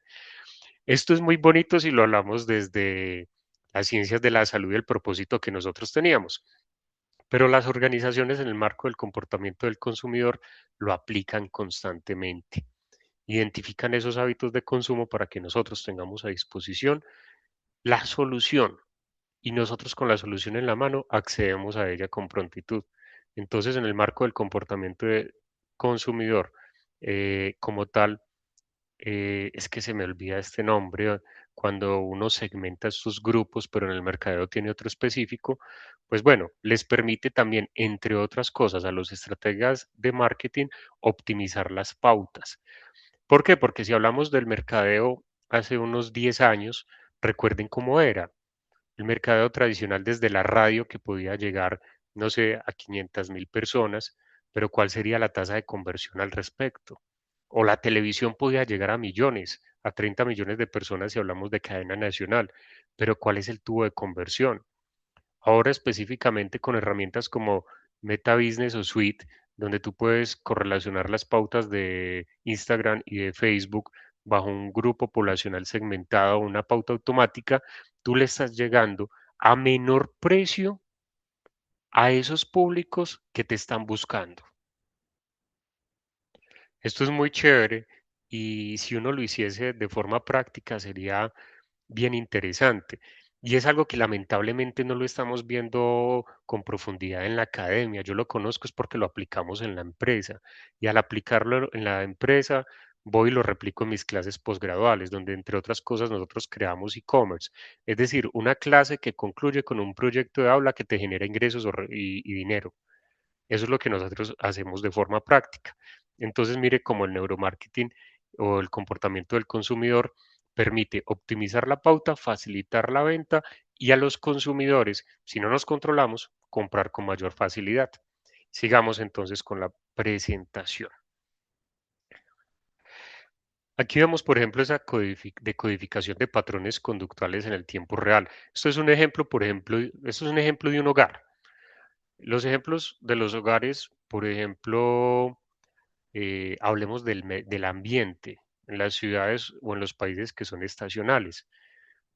Esto es muy bonito si lo hablamos desde las ciencias de la salud y el propósito que nosotros teníamos. Pero las organizaciones en el marco del comportamiento del consumidor lo aplican constantemente. Identifican esos hábitos de consumo para que nosotros tengamos a disposición la solución y nosotros con la solución en la mano accedemos a ella con prontitud. Entonces, en el marco del comportamiento del consumidor como tal, es que se me olvida este nombre, cuando uno segmenta estos grupos, pero en el mercadeo tiene otro específico, pues bueno, les permite también, entre otras cosas, a los estrategas de marketing optimizar las pautas. ¿Por qué? Porque si hablamos del mercadeo hace unos 10 años, recuerden cómo era. El mercadeo tradicional desde la radio que podía llegar, no sé, a 500.000 personas, pero ¿cuál sería la tasa de conversión al respecto? O la televisión podía llegar a millones, a 30 millones de personas si hablamos de cadena nacional, pero ¿cuál es el tubo de conversión? Ahora específicamente con herramientas como Meta Business o Suite, donde tú puedes correlacionar las pautas de Instagram y de Facebook bajo un grupo poblacional segmentado o una pauta automática, tú le estás llegando a menor precio a esos públicos que te están buscando. Esto es muy chévere y si uno lo hiciese de forma práctica sería bien interesante. Y es algo que lamentablemente no lo estamos viendo con profundidad en la academia. Yo lo conozco es porque lo aplicamos en la empresa. Y al aplicarlo en la empresa, voy y lo replico en mis clases posgraduales, donde entre otras cosas nosotros creamos e-commerce. Es decir, una clase que concluye con un proyecto de aula que te genera ingresos y dinero. Eso es lo que nosotros hacemos de forma práctica. Entonces, mire cómo el neuromarketing o el comportamiento del consumidor permite optimizar la pauta, facilitar la venta y a los consumidores, si no nos controlamos, comprar con mayor facilidad. Sigamos entonces con la presentación. Aquí vemos, por ejemplo, esa decodificación de patrones conductuales en el tiempo real. Esto es un ejemplo, por ejemplo, esto es un ejemplo de un hogar. Los ejemplos de los hogares, por ejemplo, hablemos del ambiente en las ciudades o en los países que son estacionales.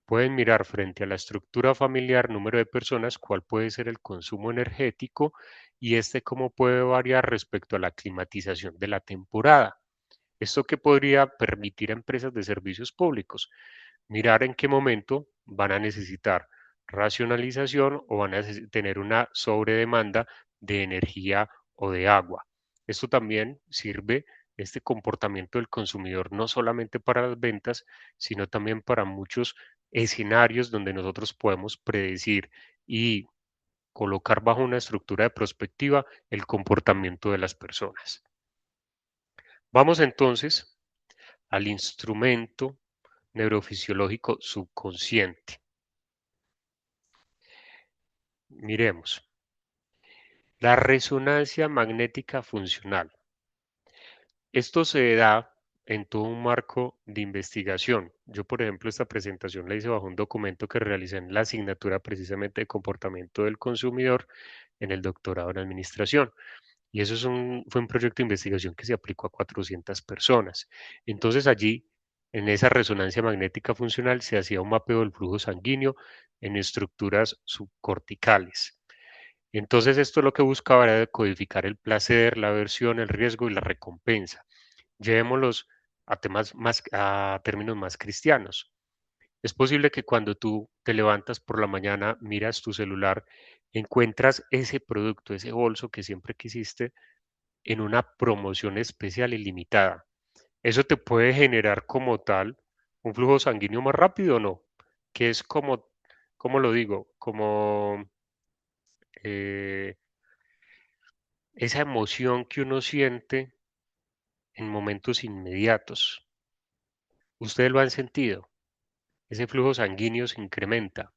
Pueden mirar frente a la estructura familiar, número de personas, cuál puede ser el consumo energético y este cómo puede variar respecto a la climatización de la temporada. Esto que podría permitir a empresas de servicios públicos mirar en qué momento van a necesitar racionalización o van a tener una sobredemanda de energía o de agua. Esto también sirve, este comportamiento del consumidor, no solamente para las ventas, sino también para muchos escenarios donde nosotros podemos predecir y colocar bajo una estructura de prospectiva el comportamiento de las personas. Vamos entonces al instrumento neurofisiológico subconsciente. Miremos, la resonancia magnética funcional. Esto se da en todo un marco de investigación. Yo, por ejemplo, esta presentación la hice bajo un documento que realicé en la asignatura precisamente de comportamiento del consumidor en el doctorado en administración. Y eso fue un proyecto de investigación que se aplicó a 400 personas. Entonces allí, en esa resonancia magnética funcional, se hacía un mapeo del flujo sanguíneo en estructuras subcorticales. Entonces esto lo que buscaba era decodificar el placer, la aversión, el riesgo y la recompensa. Llevémoslos a términos más cristianos. Es posible que cuando tú te levantas por la mañana, miras tu celular, encuentras ese producto, ese bolso que siempre quisiste en una promoción especial y limitada. Eso te puede generar como tal un flujo sanguíneo más rápido o no, que es como, ¿cómo lo digo? Como eh, esa emoción que uno siente en momentos inmediatos. Ustedes lo han sentido, ese flujo sanguíneo se incrementa.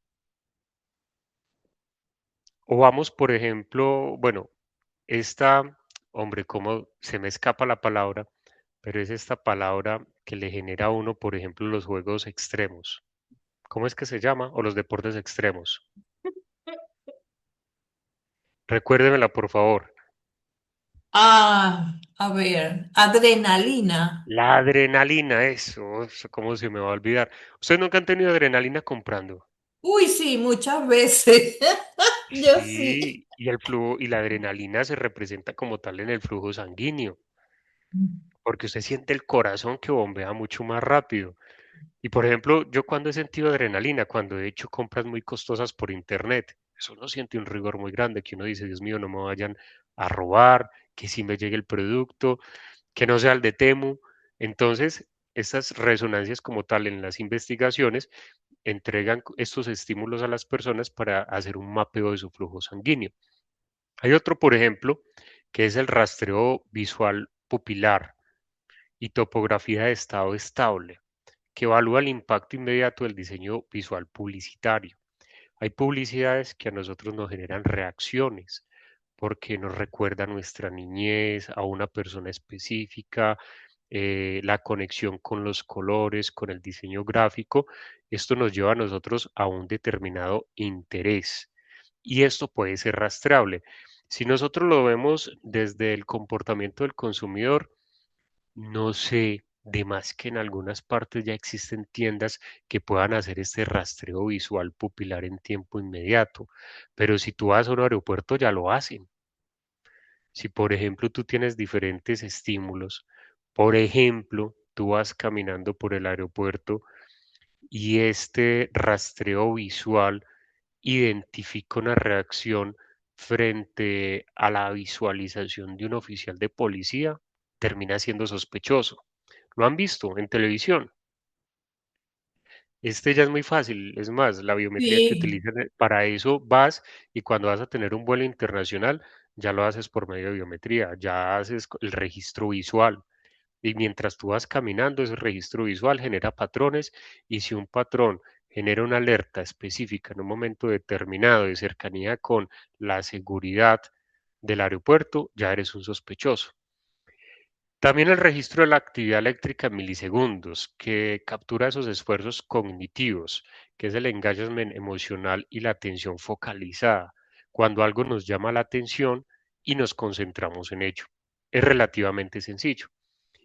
O vamos, por ejemplo, bueno, esta, hombre, cómo se me escapa la palabra, pero es esta palabra que le genera a uno, por ejemplo, los juegos extremos. ¿Cómo es que se llama? O los deportes extremos. Recuérdemela, por favor. Ah, a ver, adrenalina. La adrenalina, eso, ¿cómo se me va a olvidar? ¿Ustedes nunca han tenido adrenalina comprando? Uy, sí, muchas veces. Yo sí. Sí, y el flujo y la adrenalina se representa como tal en el flujo sanguíneo, porque usted siente el corazón que bombea mucho más rápido. Y por ejemplo, yo cuando he sentido adrenalina, cuando he hecho compras muy costosas por internet, eso uno siente un rigor muy grande, que uno dice, Dios mío, no me vayan a robar, que si me llegue el producto, que no sea el de Temu. Entonces, estas resonancias como tal en las investigaciones entregan estos estímulos a las personas para hacer un mapeo de su flujo sanguíneo. Hay otro, por ejemplo, que es el rastreo visual pupilar y topografía de estado estable, que evalúa el impacto inmediato del diseño visual publicitario. Hay publicidades que a nosotros nos generan reacciones porque nos recuerda a nuestra niñez, a una persona específica, la conexión con los colores, con el diseño gráfico. Esto nos lleva a nosotros a un determinado interés y esto puede ser rastreable. Si nosotros lo vemos desde el comportamiento del consumidor, no sé, de más que en algunas partes ya existen tiendas que puedan hacer este rastreo visual pupilar en tiempo inmediato, pero si tú vas a un aeropuerto ya lo hacen. Si por ejemplo tú tienes diferentes estímulos, por ejemplo, tú vas caminando por el aeropuerto y este rastreo visual identifica una reacción frente a la visualización de un oficial de policía, termina siendo sospechoso. ¿Lo han visto en televisión? Este ya es muy fácil, es más, la biometría que Sí. utilizan para eso vas y cuando vas a tener un vuelo internacional ya lo haces por medio de biometría, ya haces el registro visual y mientras tú vas caminando ese registro visual genera patrones y si un patrón genera una alerta específica en un momento determinado de cercanía con la seguridad del aeropuerto, ya eres un sospechoso. También el registro de la actividad eléctrica en milisegundos, que captura esos esfuerzos cognitivos, que es el engagement emocional y la atención focalizada, cuando algo nos llama la atención y nos concentramos en ello. Es relativamente sencillo.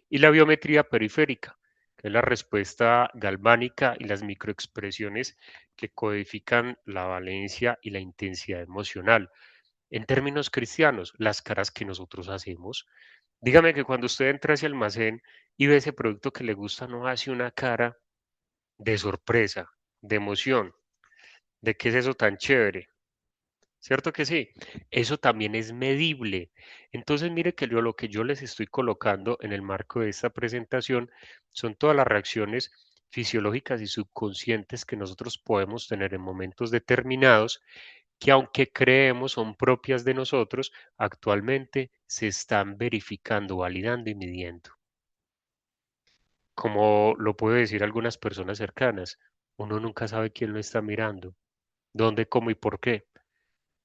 Y la biometría periférica, que es la respuesta galvánica y las microexpresiones que codifican la valencia y la intensidad emocional. En términos cristianos, las caras que nosotros hacemos. Dígame que cuando usted entra a ese almacén y ve ese producto que le gusta, no hace una cara de sorpresa, de emoción, de qué es eso tan chévere. ¿Cierto que sí? Eso también es medible. Entonces, mire que lo que yo les estoy colocando en el marco de esta presentación son todas las reacciones fisiológicas y subconscientes que nosotros podemos tener en momentos determinados que aunque creemos son propias de nosotros, actualmente se están verificando, validando y midiendo. Como lo puedo decir algunas personas cercanas, uno nunca sabe quién lo está mirando, dónde, cómo y por qué.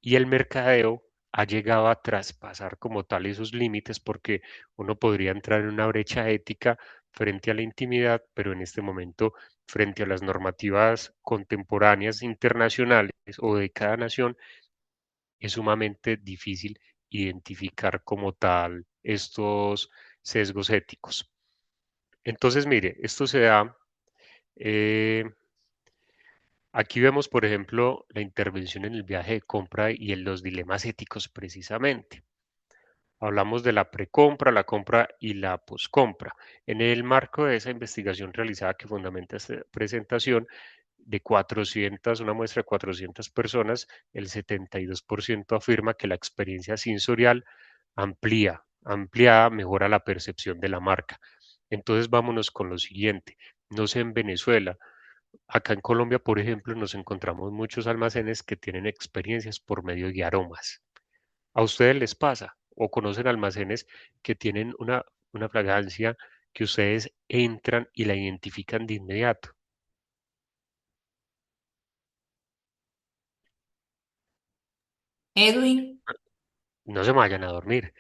Y el mercadeo ha llegado a traspasar como tal esos límites porque uno podría entrar en una brecha ética frente a la intimidad, pero en este momento frente a las normativas contemporáneas internacionales o de cada nación, es sumamente difícil identificar como tal estos sesgos éticos. Entonces, mire, esto se da, eh, aquí vemos, por ejemplo, la intervención en el viaje de compra y en los dilemas éticos precisamente. Hablamos de la precompra, la compra y la poscompra. En el marco de esa investigación realizada que fundamenta esta presentación, de 400, una muestra de 400 personas, el 72% afirma que la experiencia sensorial ampliada, mejora la percepción de la marca. Entonces vámonos con lo siguiente. No sé en Venezuela, acá en Colombia, por ejemplo, nos encontramos muchos almacenes que tienen experiencias por medio de aromas. ¿A ustedes les pasa o conocen almacenes que tienen una fragancia que ustedes entran y la identifican de inmediato? Edwin, No se me vayan a dormir.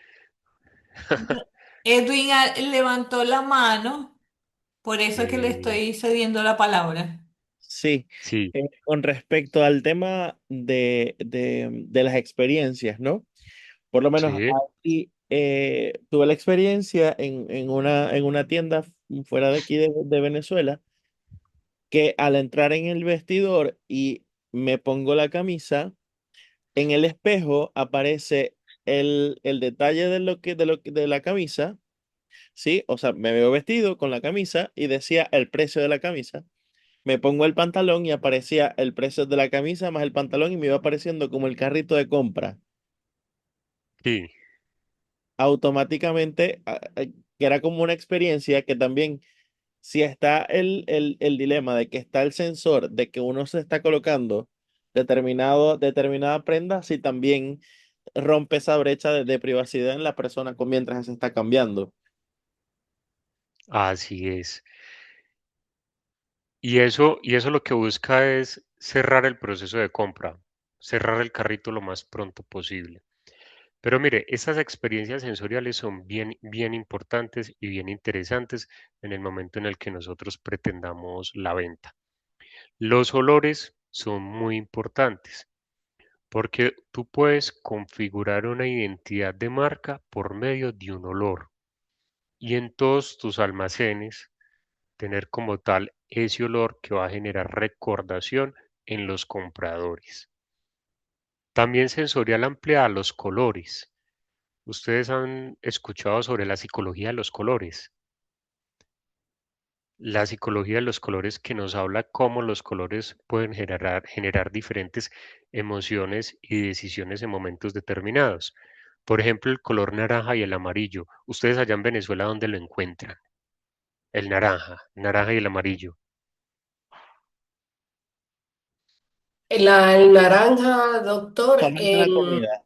Edwin levantó la mano, por eso es que le Eh, estoy cediendo la palabra. Sí, sí, con respecto al tema de las experiencias, ¿no? Por lo menos sí, aquí tuve la experiencia en una tienda fuera de aquí de Venezuela, que al entrar en el vestidor y me pongo la camisa, en el espejo aparece el detalle de la camisa, ¿sí? O sea, me veo vestido con la camisa y decía el precio de la camisa. Me pongo el pantalón y aparecía el precio de la camisa más el pantalón y me iba apareciendo como el carrito de compra. sí. Automáticamente, que era como una experiencia que también, si está el dilema de que está el sensor, de que uno se está colocando determinada prenda, si también rompe esa brecha de privacidad en la persona mientras se está cambiando. Así es. Y eso lo que busca es cerrar el proceso de compra, cerrar el carrito lo más pronto posible. Pero mire, estas experiencias sensoriales son bien, bien importantes y bien interesantes en el momento en el que nosotros pretendamos la venta. Los olores son muy importantes porque tú puedes configurar una identidad de marca por medio de un olor y en todos tus almacenes tener como tal ese olor que va a generar recordación en los compradores. También sensorial ampliada los colores. Ustedes han escuchado sobre la psicología de los colores. La psicología de los colores que nos habla cómo los colores pueden generar diferentes emociones y decisiones en momentos determinados. Por ejemplo, el color naranja y el amarillo. Ustedes allá en Venezuela, ¿dónde lo encuentran? El naranja y el amarillo. El naranja, doctor, Solamente la comida.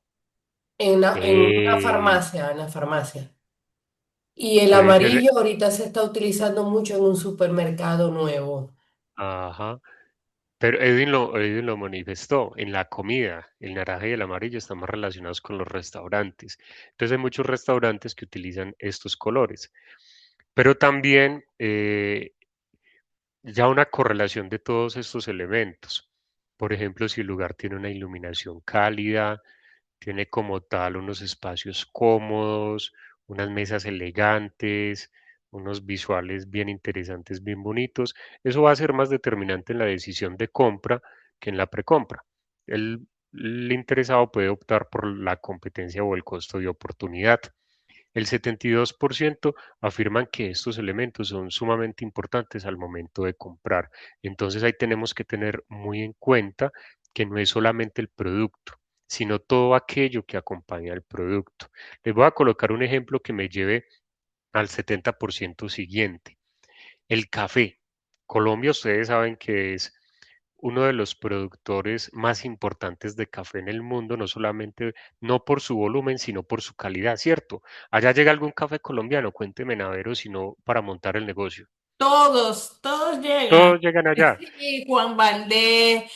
en una Eh, farmacia, en la farmacia. Y el puede ser, amarillo ahorita se está utilizando mucho en un supermercado nuevo. ajá. Pero Edwin lo manifestó en la comida. El naranja y el amarillo están más relacionados con los restaurantes. Entonces hay muchos restaurantes que utilizan estos colores. Pero también ya una correlación de todos estos elementos. Por ejemplo, si el lugar tiene una iluminación cálida, tiene como tal unos espacios cómodos, unas mesas elegantes, unos visuales bien interesantes, bien bonitos. Eso va a ser más determinante en la decisión de compra que en la precompra. El interesado puede optar por la competencia o el costo de oportunidad. El 72% afirman que estos elementos son sumamente importantes al momento de comprar. Entonces ahí tenemos que tener muy en cuenta que no es solamente el producto, sino todo aquello que acompaña al producto. Les voy a colocar un ejemplo que me lleve al 70% siguiente. El café. Colombia, ustedes saben que es uno de los productores más importantes de café en el mundo, no solamente, no por su volumen, sino por su calidad, ¿cierto? Allá llega algún café colombiano, cuénteme, Navero, sino para montar el negocio. Todos llegan. Todos llegan allá. Sí, Juan Valdés,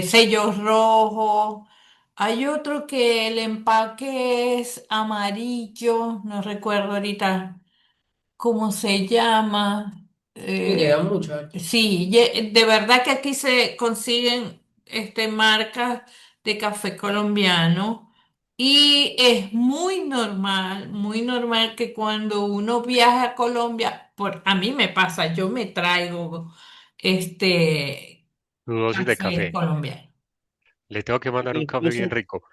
Sellos Rojos, Hay otro que el empaque es amarillo, no recuerdo ahorita cómo se llama. Me llega mucho. Sí, de verdad que aquí se consiguen marcas de café colombiano y es muy normal que cuando uno viaja a Colombia, a mí me pasa, yo me traigo este Tu dosis de café café. colombiano. Le tengo que mandar un café bien Incluso, rico.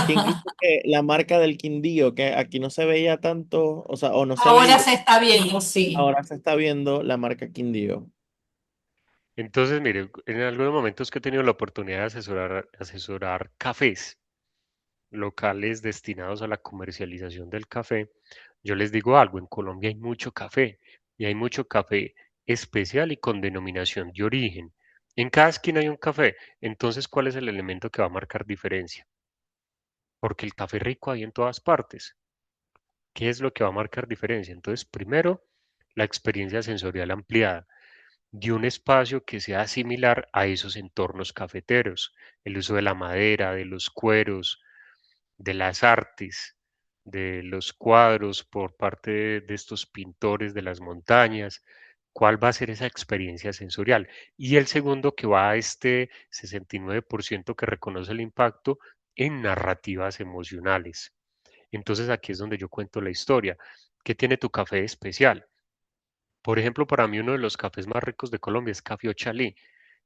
que incluso que la marca del Quindío, que aquí no se veía tanto, o sea, o no se Ahora veía, se está viendo, sí. ahora se está viendo la marca Quindío. Entonces, mire, en algunos momentos que he tenido la oportunidad de asesorar cafés locales destinados a la comercialización del café, yo les digo algo, en Colombia hay mucho café y hay mucho café especial y con denominación de origen. En cada esquina hay un café. Entonces, ¿cuál es el elemento que va a marcar diferencia? Porque el café rico hay en todas partes. ¿Qué es lo que va a marcar diferencia? Entonces, primero, la experiencia sensorial ampliada de un espacio que sea similar a esos entornos cafeteros, el uso de la madera, de los cueros, de las artes, de los cuadros por parte de estos pintores de las montañas, cuál va a ser esa experiencia sensorial. Y el segundo que va a este 69% que reconoce el impacto en narrativas emocionales. Entonces aquí es donde yo cuento la historia. ¿Qué tiene tu café de especial? Por ejemplo, para mí uno de los cafés más ricos de Colombia es Café Ochalí.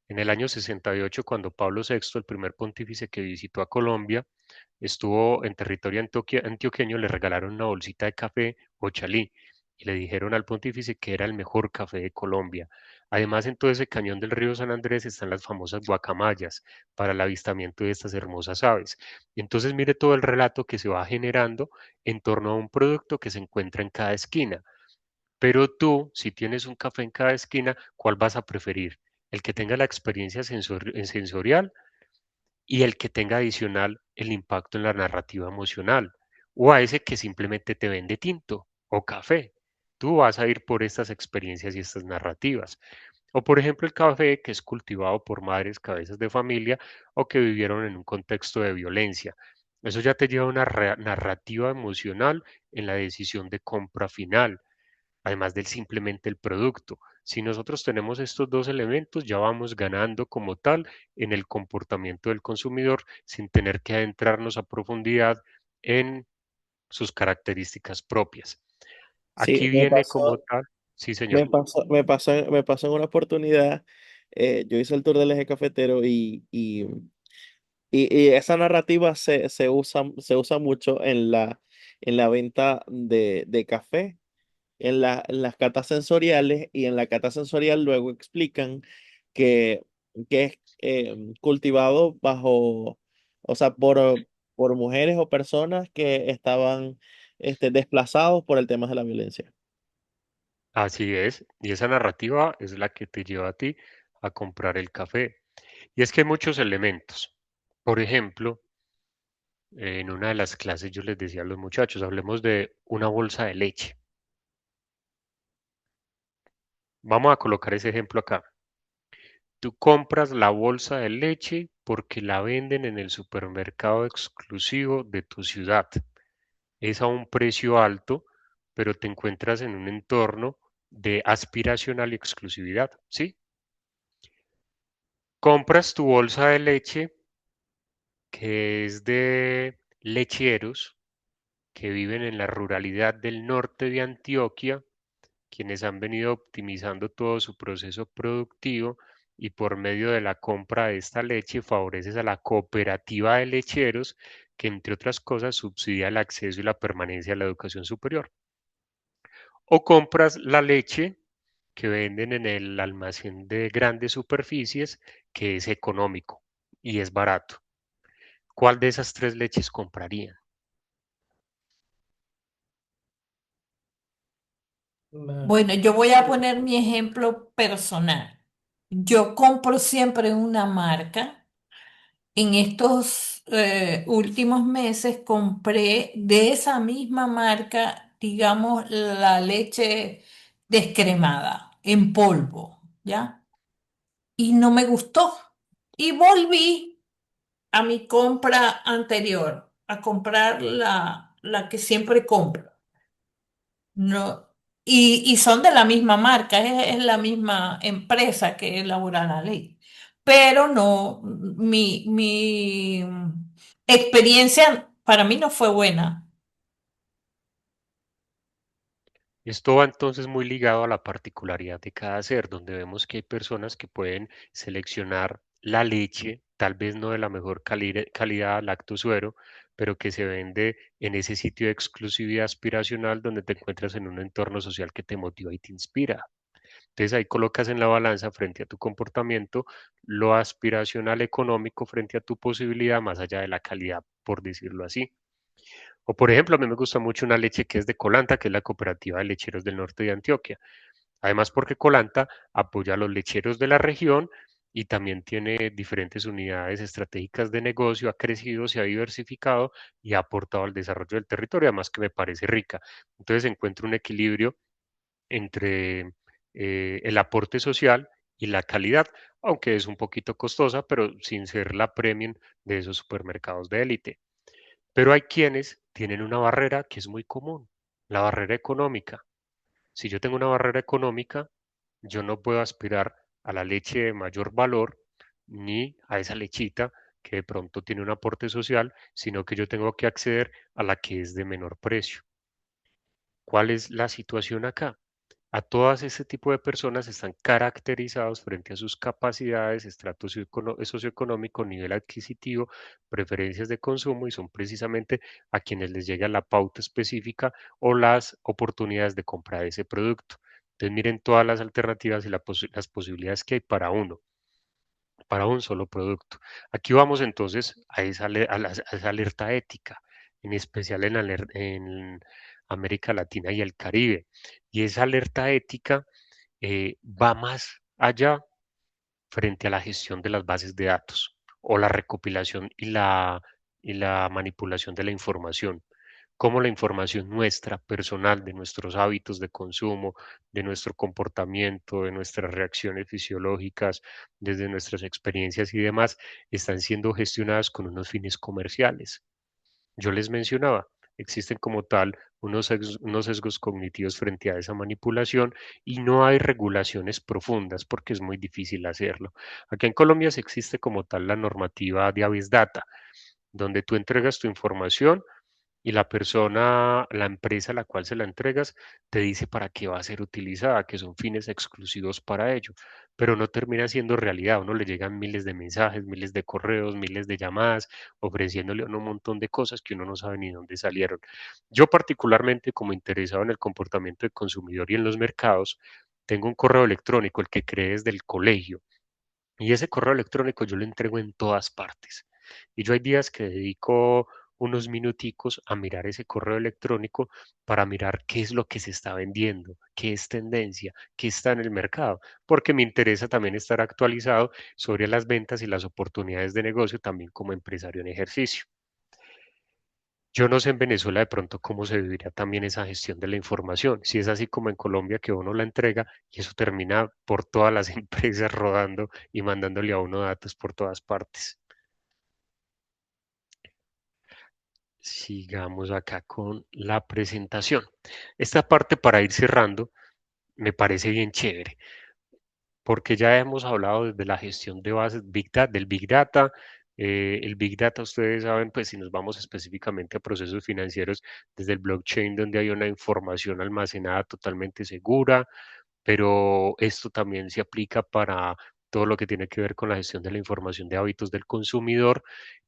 En el año 68, cuando Pablo VI, el primer pontífice que visitó a Colombia, estuvo en territorio antioqueño, le regalaron una bolsita de café Ochalí y le dijeron al pontífice que era el mejor café de Colombia. Además, en todo ese cañón del río San Andrés están las famosas guacamayas para el avistamiento de estas hermosas aves. Entonces, mire todo el relato que se va generando en torno a un producto que se encuentra en cada esquina. Pero tú, si tienes un café en cada esquina, ¿cuál vas a preferir? ¿El que tenga la experiencia sensorial y el que tenga adicional el impacto en la narrativa emocional? ¿O a ese que simplemente te vende tinto o café? Tú vas a ir por estas experiencias y estas narrativas. O por ejemplo el café que es cultivado por madres cabezas de familia o que vivieron en un contexto de violencia. Eso ya te lleva a una narrativa emocional en la decisión de compra final además del simplemente el producto. Si nosotros tenemos estos dos elementos, ya vamos ganando como tal en el comportamiento del consumidor sin tener que adentrarnos a profundidad en sus características propias. Sí, Aquí viene como tal, sí señor. me pasó en una oportunidad, yo hice el tour del eje cafetero y esa narrativa se usa mucho en la venta de café, en las catas sensoriales, y en la cata sensorial luego explican que, que es cultivado bajo, o sea, por mujeres o personas que estaban desplazados por el tema de la violencia. Así es, y esa narrativa es la que te lleva a ti a comprar el café. Y es que hay muchos elementos. Por ejemplo, en una de las clases yo les decía a los muchachos, hablemos de una bolsa de leche. Vamos a colocar ese ejemplo acá. Tú compras la bolsa de leche porque la venden en el supermercado exclusivo de tu ciudad. Es a un precio alto, pero te encuentras en un entorno de aspiracional y exclusividad, ¿sí? Compras tu bolsa de leche que es de lecheros que viven en la ruralidad del norte de Antioquia quienes han venido optimizando todo su proceso productivo y por medio de la compra de esta leche favoreces a la cooperativa de lecheros que entre otras cosas subsidia el acceso y la permanencia a la educación superior. O compras la leche que venden en el almacén de grandes superficies que es económico y es barato. ¿Cuál de esas tres leches comprarían? Va. Bueno, yo voy a poner mi ejemplo personal. Yo compro siempre una marca. En estos últimos meses compré de esa misma marca, digamos, la leche descremada en polvo, ¿ya? Y no me gustó. Y volví. a mi compra anterior, a comprar la que siempre compro. No, y son de la misma marca, es la misma empresa que elabora la ley. Pero no, mi experiencia para mí no fue buena. Esto va entonces muy ligado a la particularidad de cada ser, donde vemos que hay personas que pueden seleccionar la leche, tal vez no de la mejor calidad lactosuero, pero que se vende en ese sitio de exclusividad aspiracional donde te encuentras en un entorno social que te motiva y te inspira. Entonces ahí colocas en la balanza frente a tu comportamiento lo aspiracional económico frente a tu posibilidad más allá de la calidad, por decirlo así. O por ejemplo, a mí me gusta mucho una leche que es de Colanta, que es la cooperativa de lecheros del norte de Antioquia. Además, porque Colanta apoya a los lecheros de la región y también tiene diferentes unidades estratégicas de negocio, ha crecido, se ha diversificado y ha aportado al desarrollo del territorio, además que me parece rica. Entonces encuentro un equilibrio entre el aporte social y la calidad, aunque es un poquito costosa, pero sin ser la premium de esos supermercados de élite. Pero hay quienes tienen una barrera que es muy común, la barrera económica. Si yo tengo una barrera económica, yo no puedo aspirar a la leche de mayor valor ni a esa lechita que de pronto tiene un aporte social, sino que yo tengo que acceder a la que es de menor precio. ¿Cuál es la situación acá? A todas este tipo de personas están caracterizados frente a sus capacidades, estrato socioeconómico, nivel adquisitivo, preferencias de consumo y son precisamente a quienes les llega la pauta específica o las oportunidades de compra de ese producto. Entonces miren todas las alternativas y las posibilidades que hay para un solo producto. Aquí vamos entonces a a esa alerta ética, en especial en América Latina y el Caribe. Y esa alerta ética va más allá frente a la gestión de las bases de datos o la recopilación y la manipulación de la información. Cómo la información nuestra, personal, de nuestros hábitos de consumo, de nuestro comportamiento, de nuestras reacciones fisiológicas, desde nuestras experiencias y demás, están siendo gestionadas con unos fines comerciales. Yo les mencionaba, existen como tal unos sesgos cognitivos frente a esa manipulación y no hay regulaciones profundas porque es muy difícil hacerlo. Aquí en Colombia se existe como tal la normativa de Avis Data, donde tú entregas tu información y la persona, la empresa a la cual se la entregas, te dice para qué va a ser utilizada, que son fines exclusivos para ello, pero no termina siendo realidad. A uno le llegan miles de mensajes, miles de correos, miles de llamadas, ofreciéndole a uno un montón de cosas que uno no sabe ni dónde salieron. Yo particularmente, como interesado en el comportamiento del consumidor y en los mercados, tengo un correo electrónico, el que creé desde el colegio, y ese correo electrónico yo lo entrego en todas partes. Y yo hay días que dedico unos minuticos a mirar ese correo electrónico para mirar qué es lo que se está vendiendo, qué es tendencia, qué está en el mercado, porque me interesa también estar actualizado sobre las ventas y las oportunidades de negocio también como empresario en ejercicio. Yo no sé en Venezuela de pronto cómo se vivirá también esa gestión de la información, si es así como en Colombia que uno la entrega y eso termina por todas las empresas rodando y mandándole a uno datos por todas partes. Sigamos acá con la presentación. Esta parte para ir cerrando me parece bien chévere, porque ya hemos hablado desde la gestión de bases del Big Data. El Big Data, ustedes saben, pues si nos vamos específicamente a procesos financieros, desde el blockchain, donde hay una información almacenada totalmente segura, pero esto también se aplica para todo lo que tiene que ver con la gestión de la información de hábitos del consumidor,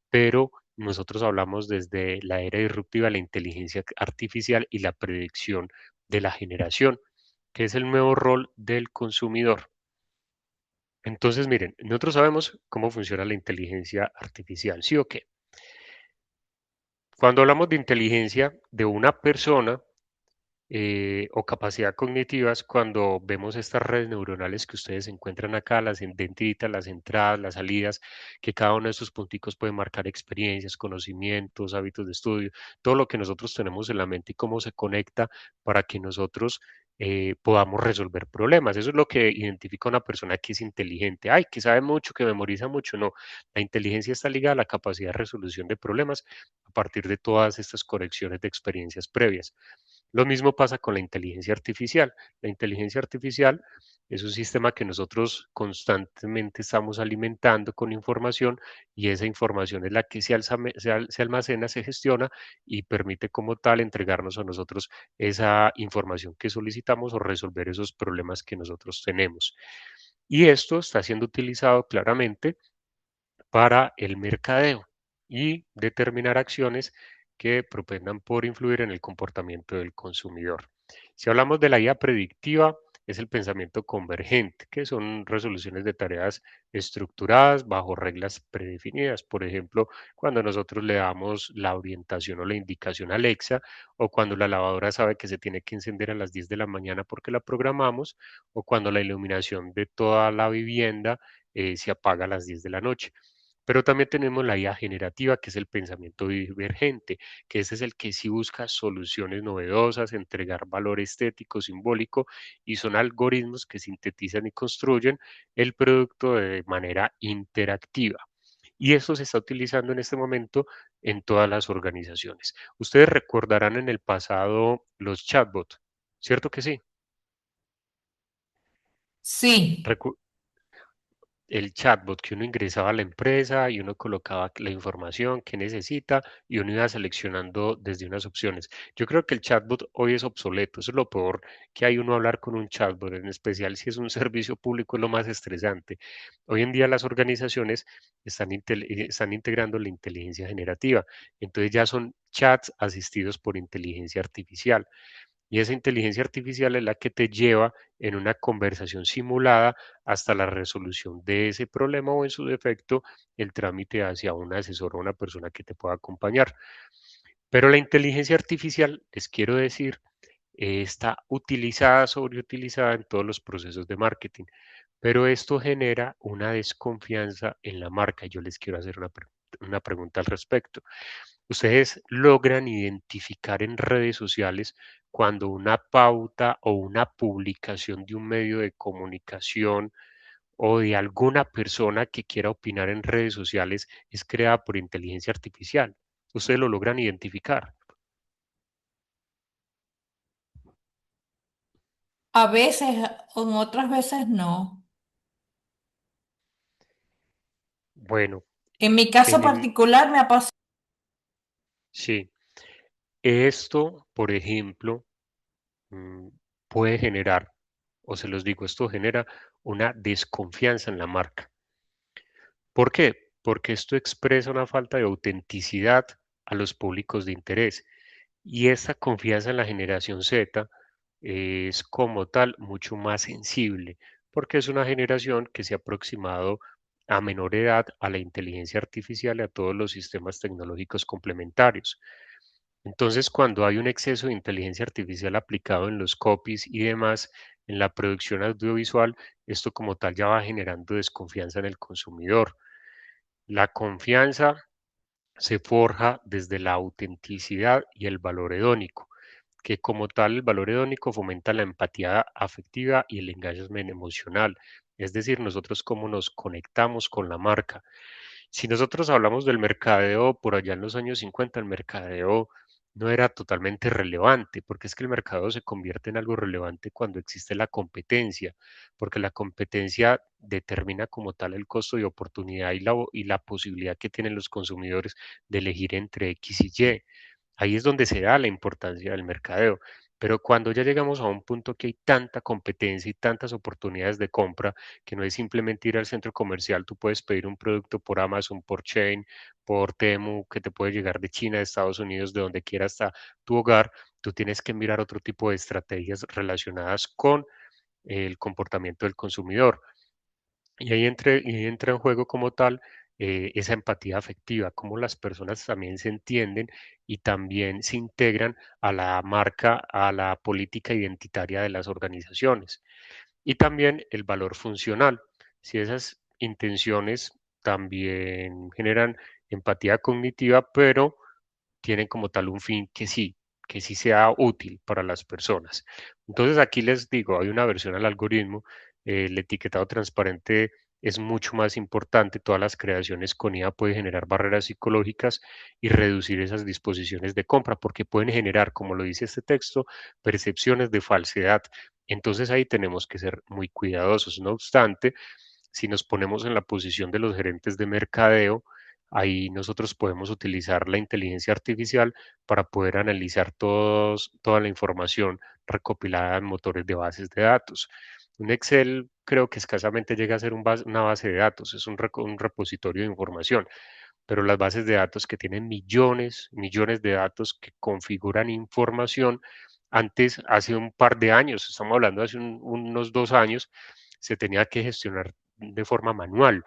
pero nosotros hablamos desde la era disruptiva, la inteligencia artificial y la predicción de la generación, que es el nuevo rol del consumidor. Entonces, miren, nosotros sabemos cómo funciona la inteligencia artificial, ¿sí o qué? Cuando hablamos de inteligencia de una persona o capacidad cognitivas, cuando vemos estas redes neuronales que ustedes encuentran acá, las dendritas, las entradas, las salidas, que cada uno de estos punticos puede marcar experiencias, conocimientos, hábitos de estudio, todo lo que nosotros tenemos en la mente y cómo se conecta para que nosotros podamos resolver problemas. Eso es lo que identifica a una persona que es inteligente. Ay, que sabe mucho, que memoriza mucho. No, la inteligencia está ligada a la capacidad de resolución de problemas a partir de todas estas correcciones de experiencias previas. Lo mismo pasa con la inteligencia artificial. La inteligencia artificial es un sistema que nosotros constantemente estamos alimentando con información y esa información es la que se almacena, se gestiona y permite como tal entregarnos a nosotros esa información que solicitamos o resolver esos problemas que nosotros tenemos. Y esto está siendo utilizado claramente para el mercadeo y determinar acciones que propendan por influir en el comportamiento del consumidor. Si hablamos de la IA predictiva, es el pensamiento convergente, que son resoluciones de tareas estructuradas bajo reglas predefinidas. Por ejemplo, cuando nosotros le damos la orientación o la indicación a Alexa, o cuando la lavadora sabe que se tiene que encender a las 10 de la mañana porque la programamos, o cuando la iluminación de toda la vivienda se apaga a las 10 de la noche. Pero también tenemos la IA generativa, que es el pensamiento divergente, que ese es el que sí busca soluciones novedosas, entregar valor estético, simbólico, y son algoritmos que sintetizan y construyen el producto de manera interactiva. Y eso se está utilizando en este momento en todas las organizaciones. Ustedes recordarán en el pasado los chatbots, ¿cierto que sí? Sí. Recu- el chatbot que uno ingresaba a la empresa y uno colocaba la información que necesita y uno iba seleccionando desde unas opciones. Yo creo que el chatbot hoy es obsoleto, eso es lo peor que hay uno hablar con un chatbot, en especial si es un servicio público, es lo más estresante. Hoy en día las organizaciones están integrando la inteligencia generativa, entonces ya son chats asistidos por inteligencia artificial. Y esa inteligencia artificial es la que te lleva en una conversación simulada hasta la resolución de ese problema o en su defecto el trámite hacia un asesor o una persona que te pueda acompañar. Pero la inteligencia artificial, les quiero decir, está utilizada, sobreutilizada en todos los procesos de marketing. Pero esto genera una desconfianza en la marca. Yo les quiero hacer una pregunta al respecto. ¿Ustedes logran identificar en redes sociales cuando una pauta o una publicación de un medio de comunicación o de alguna persona que quiera opinar en redes sociales es creada por inteligencia artificial? ¿Ustedes lo logran identificar? A veces, en otras veces no. Bueno, En mi caso en el, particular me ha pasado. sí, esto, por ejemplo, mm, puede generar, o se los digo, esto genera una desconfianza en la marca. ¿Por qué? Porque esto expresa una falta de autenticidad a los públicos de interés y esta confianza en la generación Z es como tal mucho más sensible porque es una generación que se ha aproximado a menor edad a la inteligencia artificial y a todos los sistemas tecnológicos complementarios. Entonces, cuando hay un exceso de inteligencia artificial aplicado en los copies y demás, en la producción audiovisual, esto como tal ya va generando desconfianza en el consumidor. La confianza se forja desde la autenticidad y el valor hedónico, que como tal el valor hedónico fomenta la empatía afectiva y el engagement emocional, es decir, nosotros cómo nos conectamos con la marca. Si nosotros hablamos del mercadeo por allá en los años 50, el mercadeo no era totalmente relevante, porque es que el mercadeo se convierte en algo relevante cuando existe la competencia, porque la competencia determina como tal el costo de oportunidad y la posibilidad que tienen los consumidores de elegir entre X y Y. Ahí es donde se da la importancia del mercadeo. Pero cuando ya llegamos a un punto que hay tanta competencia y tantas oportunidades de compra, que no es simplemente ir al centro comercial, tú puedes pedir un producto por Amazon, por Chain, por Temu, que te puede llegar de China, de Estados Unidos, de donde quiera hasta tu hogar, tú tienes que mirar otro tipo de estrategias relacionadas con el comportamiento del consumidor. Y entra en juego como tal esa empatía afectiva, cómo las personas también se entienden y también se integran a la marca, a la política identitaria de las organizaciones. Y también el valor funcional. Si esas intenciones también generan empatía cognitiva, pero tienen como tal un fin que sí, que sí sea útil para las personas. Entonces aquí les digo, hay una versión al algoritmo, el etiquetado transparente es mucho más importante, todas las creaciones con IA pueden generar barreras psicológicas y reducir esas disposiciones de compra porque pueden generar, como lo dice este texto, percepciones de falsedad. Entonces ahí tenemos que ser muy cuidadosos. No obstante, si nos ponemos en la posición de los gerentes de mercadeo, ahí nosotros podemos utilizar la inteligencia artificial para poder analizar toda la información recopilada en motores de bases de datos. Un Excel creo que escasamente llega a ser una base de datos, es un repositorio de información, pero las bases de datos que tienen millones, millones de datos que configuran información, antes, hace un par de años, estamos hablando de hace unos 2 años, se tenía que gestionar de forma manual.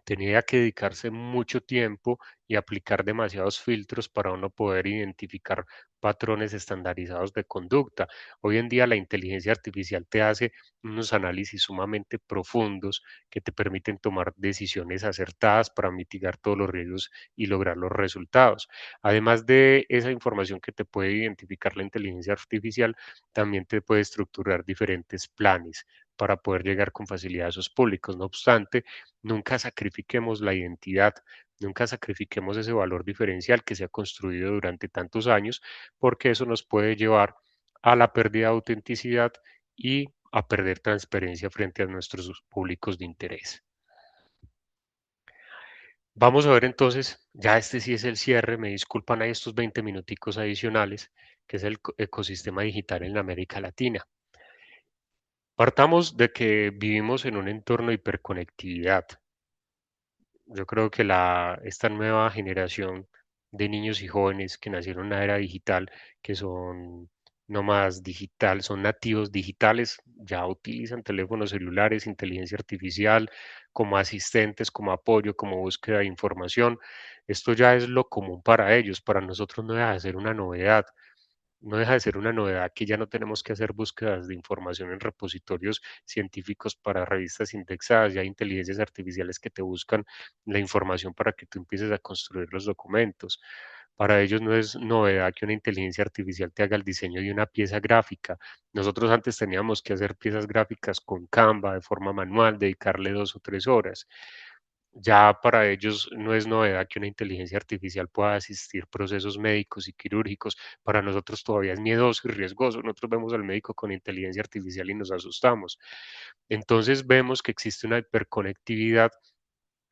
Tenía que dedicarse mucho tiempo y aplicar demasiados filtros para uno poder identificar patrones estandarizados de conducta. Hoy en día la inteligencia artificial te hace unos análisis sumamente profundos que te permiten tomar decisiones acertadas para mitigar todos los riesgos y lograr los resultados. Además de esa información que te puede identificar la inteligencia artificial, también te puede estructurar diferentes planes para poder llegar con facilidad a esos públicos. No obstante, nunca sacrifiquemos la identidad, nunca sacrifiquemos ese valor diferencial que se ha construido durante tantos años, porque eso nos puede llevar a la pérdida de autenticidad y a perder transparencia frente a nuestros públicos de interés. Vamos a ver entonces, ya este sí es el cierre, me disculpan ahí estos 20 minuticos adicionales, que es el ecosistema digital en América Latina. Partamos de que vivimos en un entorno de hiperconectividad. Yo creo que esta nueva generación de niños y jóvenes que nacieron en una era digital, que son nómadas digital, son nativos digitales, ya utilizan teléfonos celulares, inteligencia artificial como asistentes, como apoyo, como búsqueda de información. Esto ya es lo común para ellos, para nosotros no deja de ser una novedad. No deja de ser una novedad que ya no tenemos que hacer búsquedas de información en repositorios científicos para revistas indexadas, ya hay inteligencias artificiales que te buscan la información para que tú empieces a construir los documentos. Para ellos no es novedad que una inteligencia artificial te haga el diseño de una pieza gráfica. Nosotros antes teníamos que hacer piezas gráficas con Canva de forma manual, dedicarle 2 o 3 horas. Ya para ellos no es novedad que una inteligencia artificial pueda asistir procesos médicos y quirúrgicos. Para nosotros todavía es miedoso y riesgoso. Nosotros vemos al médico con inteligencia artificial y nos asustamos. Entonces vemos que existe una hiperconectividad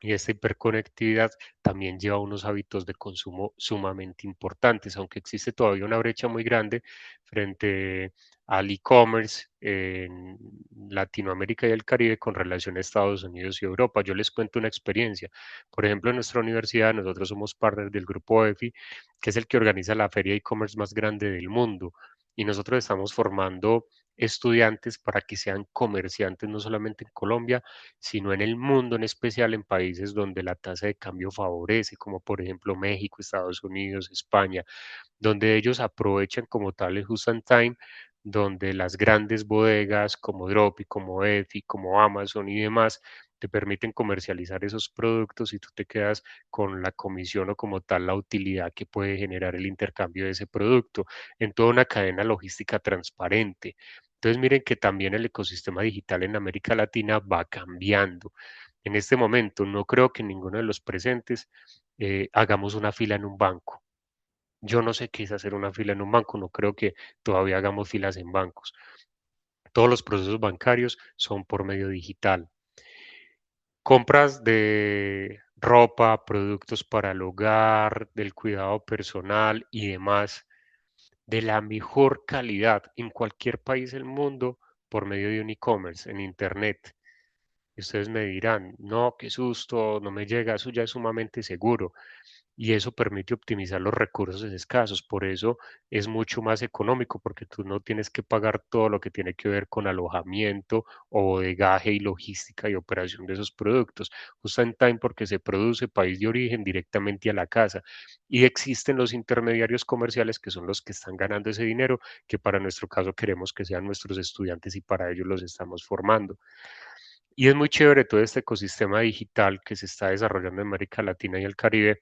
y esta hiperconectividad también lleva unos hábitos de consumo sumamente importantes, aunque existe todavía una brecha muy grande frente al e-commerce en Latinoamérica y el Caribe con relación a Estados Unidos y Europa. Yo les cuento una experiencia. Por ejemplo, en nuestra universidad nosotros somos partners del grupo EFI, que es el que organiza la feria e-commerce más grande del mundo. Y nosotros estamos formando estudiantes para que sean comerciantes no solamente en Colombia, sino en el mundo, en especial en países donde la tasa de cambio favorece, como por ejemplo México, Estados Unidos, España, donde ellos aprovechan como tal el just in time, donde las grandes bodegas como Dropi, como EFI, como Amazon y demás te permiten comercializar esos productos y tú te quedas con la comisión o como tal la utilidad que puede generar el intercambio de ese producto en toda una cadena logística transparente. Entonces miren que también el ecosistema digital en América Latina va cambiando. En este momento no creo que ninguno de los presentes hagamos una fila en un banco. Yo no sé qué es hacer una fila en un banco, no creo que todavía hagamos filas en bancos. Todos los procesos bancarios son por medio digital. Compras de ropa, productos para el hogar, del cuidado personal y demás, de la mejor calidad en cualquier país del mundo por medio de un e-commerce en Internet. Y ustedes me dirán, no, qué susto, no me llega, eso ya es sumamente seguro. Y eso permite optimizar los recursos escasos. Por eso es mucho más económico porque tú no tienes que pagar todo lo que tiene que ver con alojamiento o bodegaje y logística y operación de esos productos. Just in time porque se produce país de origen directamente a la casa. Y existen los intermediarios comerciales que son los que están ganando ese dinero, que para nuestro caso queremos que sean nuestros estudiantes y para ellos los estamos formando. Y es muy chévere todo este ecosistema digital que se está desarrollando en América Latina y el Caribe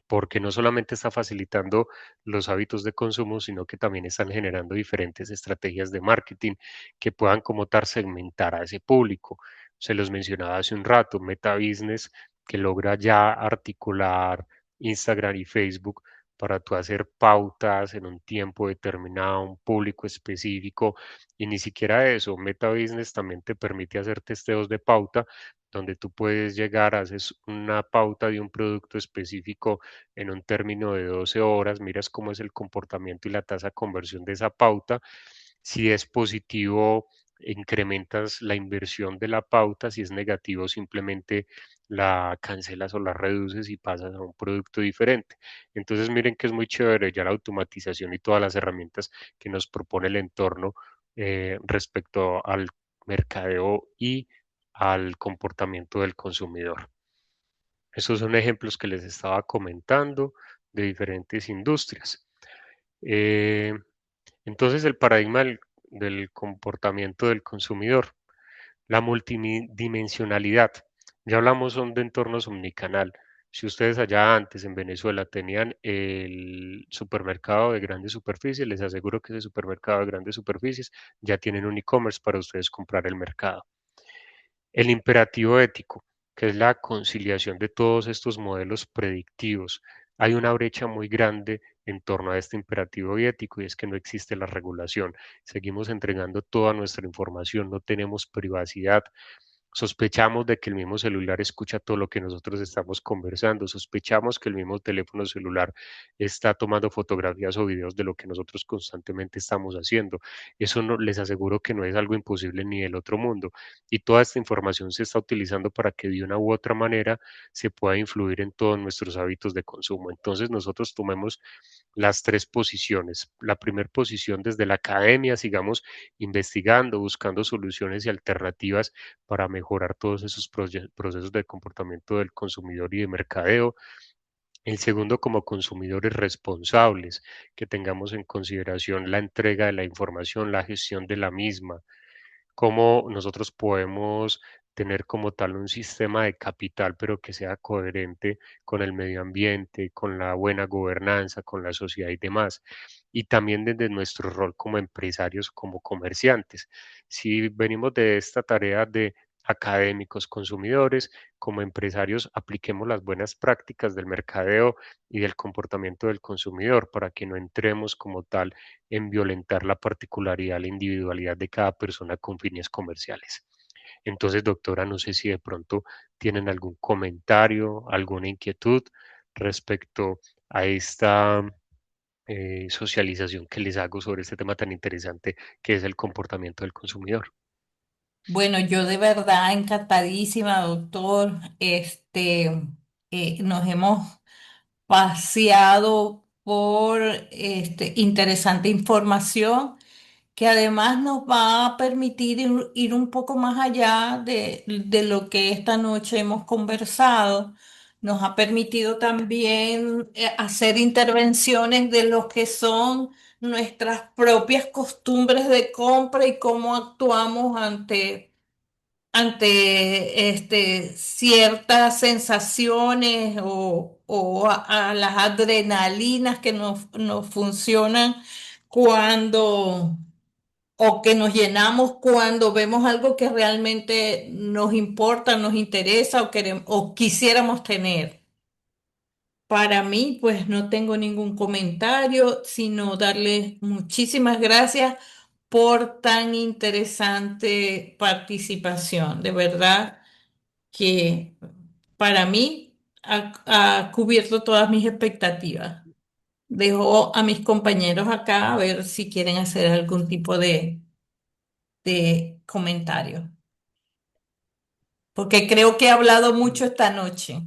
porque no solamente está facilitando los hábitos de consumo, sino que también están generando diferentes estrategias de marketing que puedan como tal segmentar a ese público. Se los mencionaba hace un rato, Meta Business, que logra ya articular Instagram y Facebook para tú hacer pautas en un tiempo determinado, un público específico, y ni siquiera eso, Meta Business también te permite hacer testeos de pauta, donde tú puedes llegar, haces una pauta de un producto específico en un término de 12 horas, miras cómo es el comportamiento y la tasa de conversión de esa pauta. Si es positivo, incrementas la inversión de la pauta; si es negativo, simplemente la cancelas o la reduces y pasas a un producto diferente. Entonces miren que es muy chévere ya la automatización y todas las herramientas que nos propone el entorno respecto al mercadeo y al comportamiento del consumidor. Esos son ejemplos que les estaba comentando de diferentes industrias. Eh, entonces, el paradigma del comportamiento del consumidor, la multidimensionalidad. Ya hablamos son de entornos omnicanal. Si ustedes allá antes en Venezuela tenían el supermercado de grandes superficies, les aseguro que ese supermercado de grandes superficies ya tienen un e-commerce para ustedes comprar el mercado. El imperativo ético, que es la conciliación de todos estos modelos predictivos. Hay una brecha muy grande en torno a este imperativo ético, y es que no existe la regulación. Seguimos entregando toda nuestra información, no tenemos privacidad. Sospechamos de que el mismo celular escucha todo lo que nosotros estamos conversando. Sospechamos que el mismo teléfono celular está tomando fotografías o videos de lo que nosotros constantemente estamos haciendo. Eso no, les aseguro que no es algo imposible ni del otro mundo. Y toda esta información se está utilizando para que de una u otra manera se pueda influir en todos nuestros hábitos de consumo. Entonces nosotros tomemos las tres posiciones. La primera posición, desde la academia, sigamos investigando, buscando soluciones y alternativas para mejorar todos esos procesos de comportamiento del consumidor y de mercadeo. El segundo, como consumidores responsables, que tengamos en consideración la entrega de la información, la gestión de la misma, cómo nosotros podemos tener como tal un sistema de capital, pero que sea coherente con el medio ambiente, con la buena gobernanza, con la sociedad y demás. Y también desde nuestro rol como empresarios, como comerciantes. Si venimos de esta tarea de académicos, consumidores, como empresarios, apliquemos las buenas prácticas del mercadeo y del comportamiento del consumidor para que no entremos como tal en violentar la particularidad, la individualidad de cada persona con fines comerciales. Entonces, doctora, no sé si de pronto tienen algún comentario, alguna inquietud respecto a esta socialización que les hago sobre este tema tan interesante que es el comportamiento del consumidor. Bueno, yo de verdad encantadísima, doctor. Nos hemos paseado por interesante información que además nos va a permitir ir un poco más allá de lo que esta noche hemos conversado. Nos ha permitido también hacer intervenciones de lo que son nuestras propias costumbres de compra y cómo actuamos ante ciertas sensaciones o a las adrenalinas que nos funcionan cuando o que nos llenamos cuando vemos algo que realmente nos importa, nos interesa o queremos, o quisiéramos tener. Para mí, pues no tengo ningún comentario, sino darles muchísimas gracias por tan interesante participación. De verdad que para mí ha cubierto todas mis expectativas. Dejo a mis compañeros acá a ver si quieren hacer algún tipo de comentario, porque creo que he hablado mucho esta noche.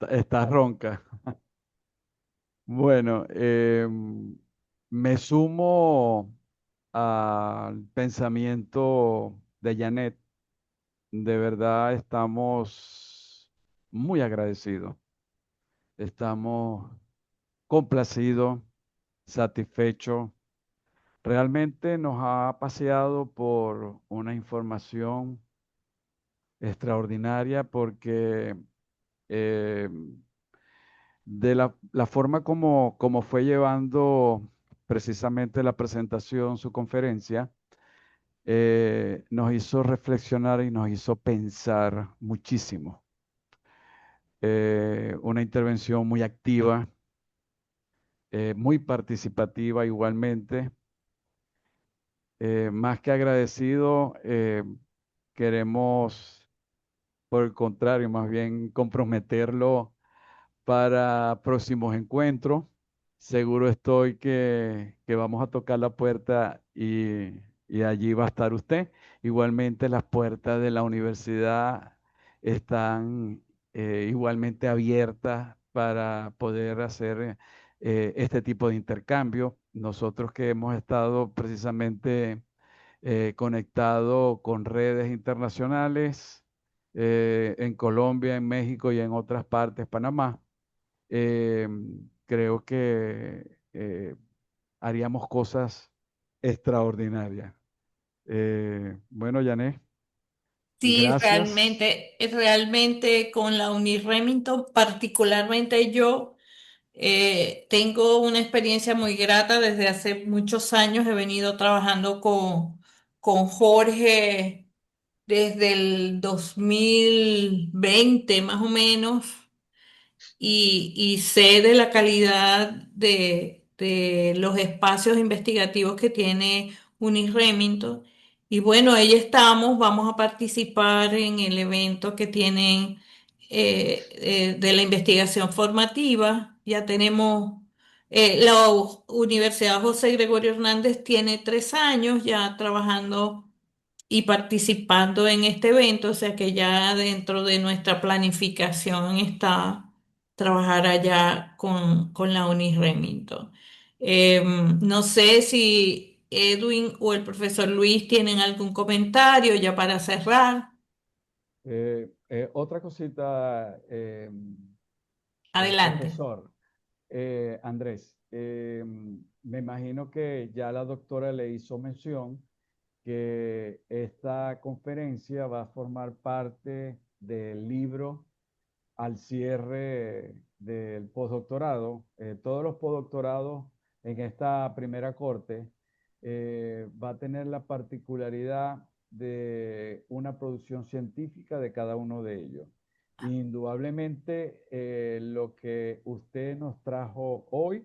Estás ronca. Bueno, me sumo al pensamiento de Janet. De verdad estamos muy agradecidos. Estamos complacidos, satisfechos. Realmente nos ha paseado por una información extraordinaria porque eh, de la forma como fue llevando precisamente la presentación, su conferencia, nos hizo reflexionar y nos hizo pensar muchísimo. Una intervención muy activa, muy participativa igualmente. Más que agradecido, queremos, por el contrario, más bien comprometerlo para próximos encuentros. Seguro estoy que vamos a tocar la puerta y allí va a estar usted. Igualmente las puertas de la universidad están igualmente abiertas para poder hacer este tipo de intercambio. Nosotros que hemos estado precisamente conectados con redes internacionales en Colombia, en México y en otras partes, Panamá, eh, creo que haríamos cosas extraordinarias. Bueno, Janet, Sí, gracias. realmente con la Uni Remington, particularmente yo tengo una experiencia muy grata. Desde hace muchos años he venido trabajando con Jorge desde el 2020 más o menos, y sé de la calidad de los espacios investigativos que tiene Uniremington. Y bueno, ahí estamos, vamos a participar en el evento que tienen de la investigación formativa. Ya tenemos, la Universidad José Gregorio Hernández tiene 3 años ya trabajando y participando en este evento, o sea que ya dentro de nuestra planificación está trabajar allá con la Uni Remington. No sé si Edwin o el profesor Luis tienen algún comentario ya para cerrar. Otra cosita, Adelante. profesor Andrés, me imagino que ya la doctora le hizo mención que esta conferencia va a formar parte del libro al cierre del postdoctorado. Todos los postdoctorados en esta primera corte va a tener la particularidad de una producción científica de cada uno de ellos. Indudablemente, lo que usted nos trajo hoy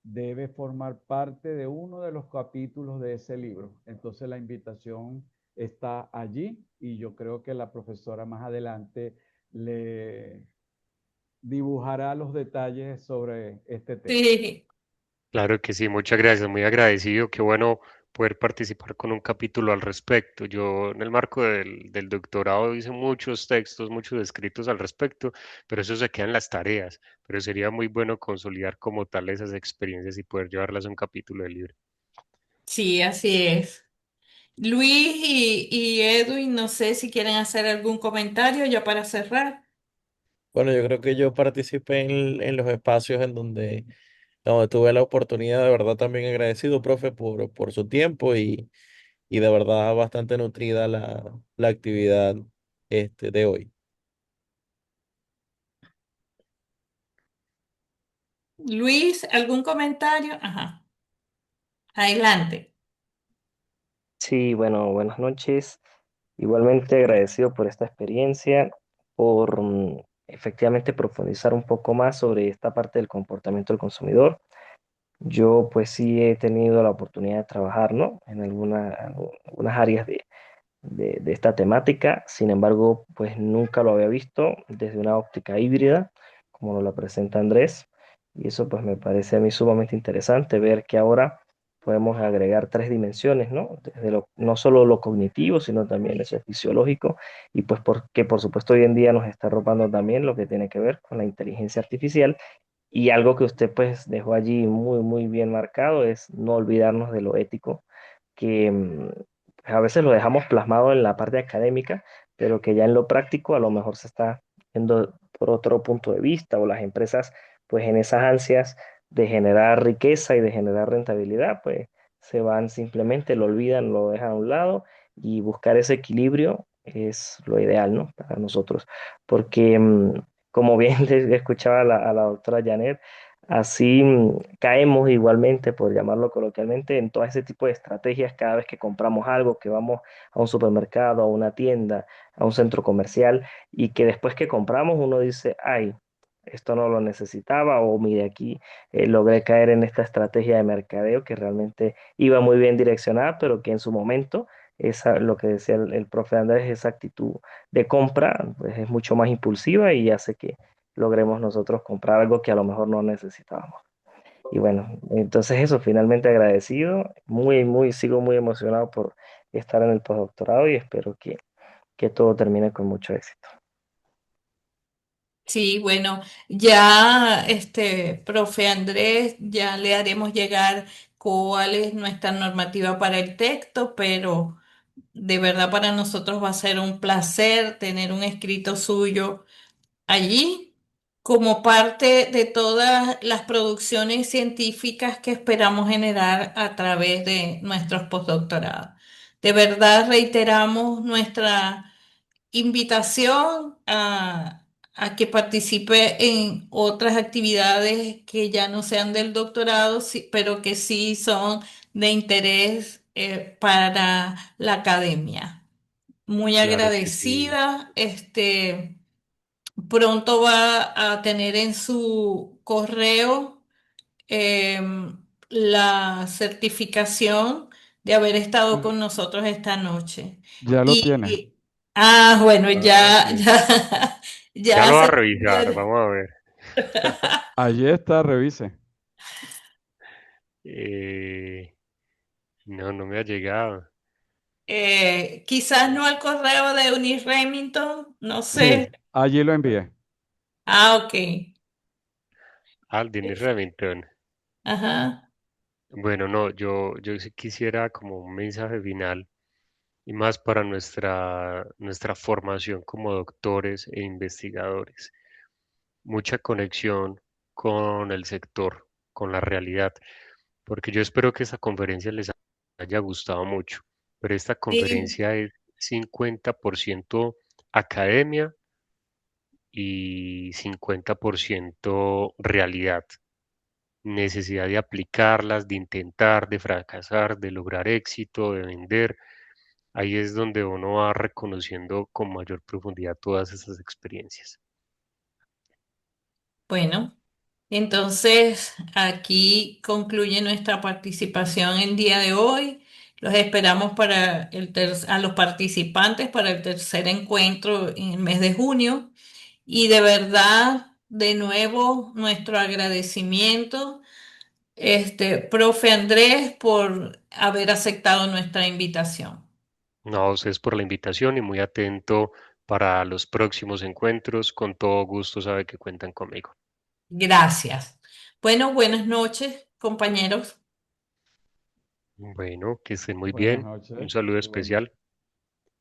debe formar parte de uno de los capítulos de ese libro. Entonces la invitación está allí y yo creo que la profesora más adelante le dibujará los detalles sobre este tema. Sí, Claro que sí, muchas gracias, muy agradecido. Qué bueno poder participar con un capítulo al respecto. Yo en el marco del doctorado hice muchos textos, muchos escritos al respecto, pero eso se queda en las tareas. Pero sería muy bueno consolidar como tal esas experiencias y poder llevarlas a un capítulo del libro. sí, así es. Luis y Edwin, no sé si quieren hacer algún comentario ya para cerrar. Bueno, yo creo que yo participé en los espacios donde tuve la oportunidad, de verdad también agradecido, profe, por su tiempo y de verdad bastante nutrida la actividad de hoy. Luis, ¿algún comentario? Ajá, adelante. Sí, bueno, buenas noches. Igualmente agradecido por esta experiencia, por efectivamente profundizar un poco más sobre esta parte del comportamiento del consumidor. Yo pues sí he tenido la oportunidad de trabajar, ¿no? En algunas áreas de esta temática. Sin embargo, pues nunca lo había visto desde una óptica híbrida, como nos la presenta Andrés. Y eso pues me parece a mí sumamente interesante ver que ahora podemos agregar tres dimensiones, ¿no? No solo lo cognitivo, sino también eso fisiológico. Y pues porque por supuesto hoy en día nos está arropando también lo que tiene que ver con la inteligencia artificial. Y algo que usted pues dejó allí muy, muy bien marcado es no olvidarnos de lo ético que a veces lo dejamos plasmado en la parte académica, pero que ya en lo práctico a lo mejor se está viendo por otro punto de vista o las empresas pues en esas ansias de generar riqueza y de generar rentabilidad pues se van simplemente, lo olvidan, lo dejan a un lado y buscar ese equilibrio es lo ideal, ¿no? Para nosotros, porque como bien le escuchaba a la doctora Janet, así caemos igualmente, por llamarlo coloquialmente, en todo ese tipo de estrategias cada vez que compramos algo, que vamos a un supermercado, a una tienda, a un centro comercial, y que después que compramos uno dice, ay, esto no lo necesitaba, o mire aquí, logré caer en esta estrategia de mercadeo que realmente iba muy bien direccionada, pero que en su momento, lo que decía el profe Andrés, esa actitud de compra, pues es mucho más impulsiva y hace que logremos nosotros comprar algo que a lo mejor no necesitábamos. Y bueno, entonces eso, finalmente agradecido, sigo muy emocionado por estar en el postdoctorado y espero que todo termine con mucho éxito. Sí, bueno, ya profe Andrés, ya le haremos llegar cuál es nuestra normativa para el texto, pero de verdad para nosotros va a ser un placer tener un escrito suyo allí como parte de todas las producciones científicas que esperamos generar a través de nuestros postdoctorados. De verdad reiteramos nuestra invitación a que participe en otras actividades que ya no sean del doctorado, pero que sí son de interés para la academia. Muy Claro que sí. agradecida. Pronto va a tener en su correo la certificación de haber estado Mm, con nosotros esta noche. ya lo Y, tiene. y- bueno, Ah, ya, sí. ya, Ya ya lo va a se revisar, vamos a ver. Allí está, revise. Eh, no, no me ha llegado. quizás no al correo de Eunice Remington, no Sí, sé. allí lo envié. Ah, ok. Al Denis Remington. Ajá. Bueno, no, yo sí quisiera como un mensaje final y más para nuestra formación como doctores e investigadores. Mucha conexión con el sector, con la realidad, porque yo espero que esta conferencia les haya gustado mucho, pero esta Sí. conferencia es 50% academia y 50% realidad, necesidad de aplicarlas, de intentar, de fracasar, de lograr éxito, de vender. Ahí es donde uno va reconociendo con mayor profundidad todas esas experiencias. Bueno, entonces aquí concluye nuestra participación el día de hoy. Los esperamos para a los participantes para el tercer encuentro en el mes de junio. Y de verdad, de nuevo, nuestro agradecimiento, profe Andrés, por haber aceptado nuestra invitación. No, a ustedes por la invitación y muy atento para los próximos encuentros. Con todo gusto sabe que cuentan conmigo. Gracias. Bueno, buenas noches, compañeros. Bueno, que estén muy Buenas bien. noches, Un saludo igualmente. especial.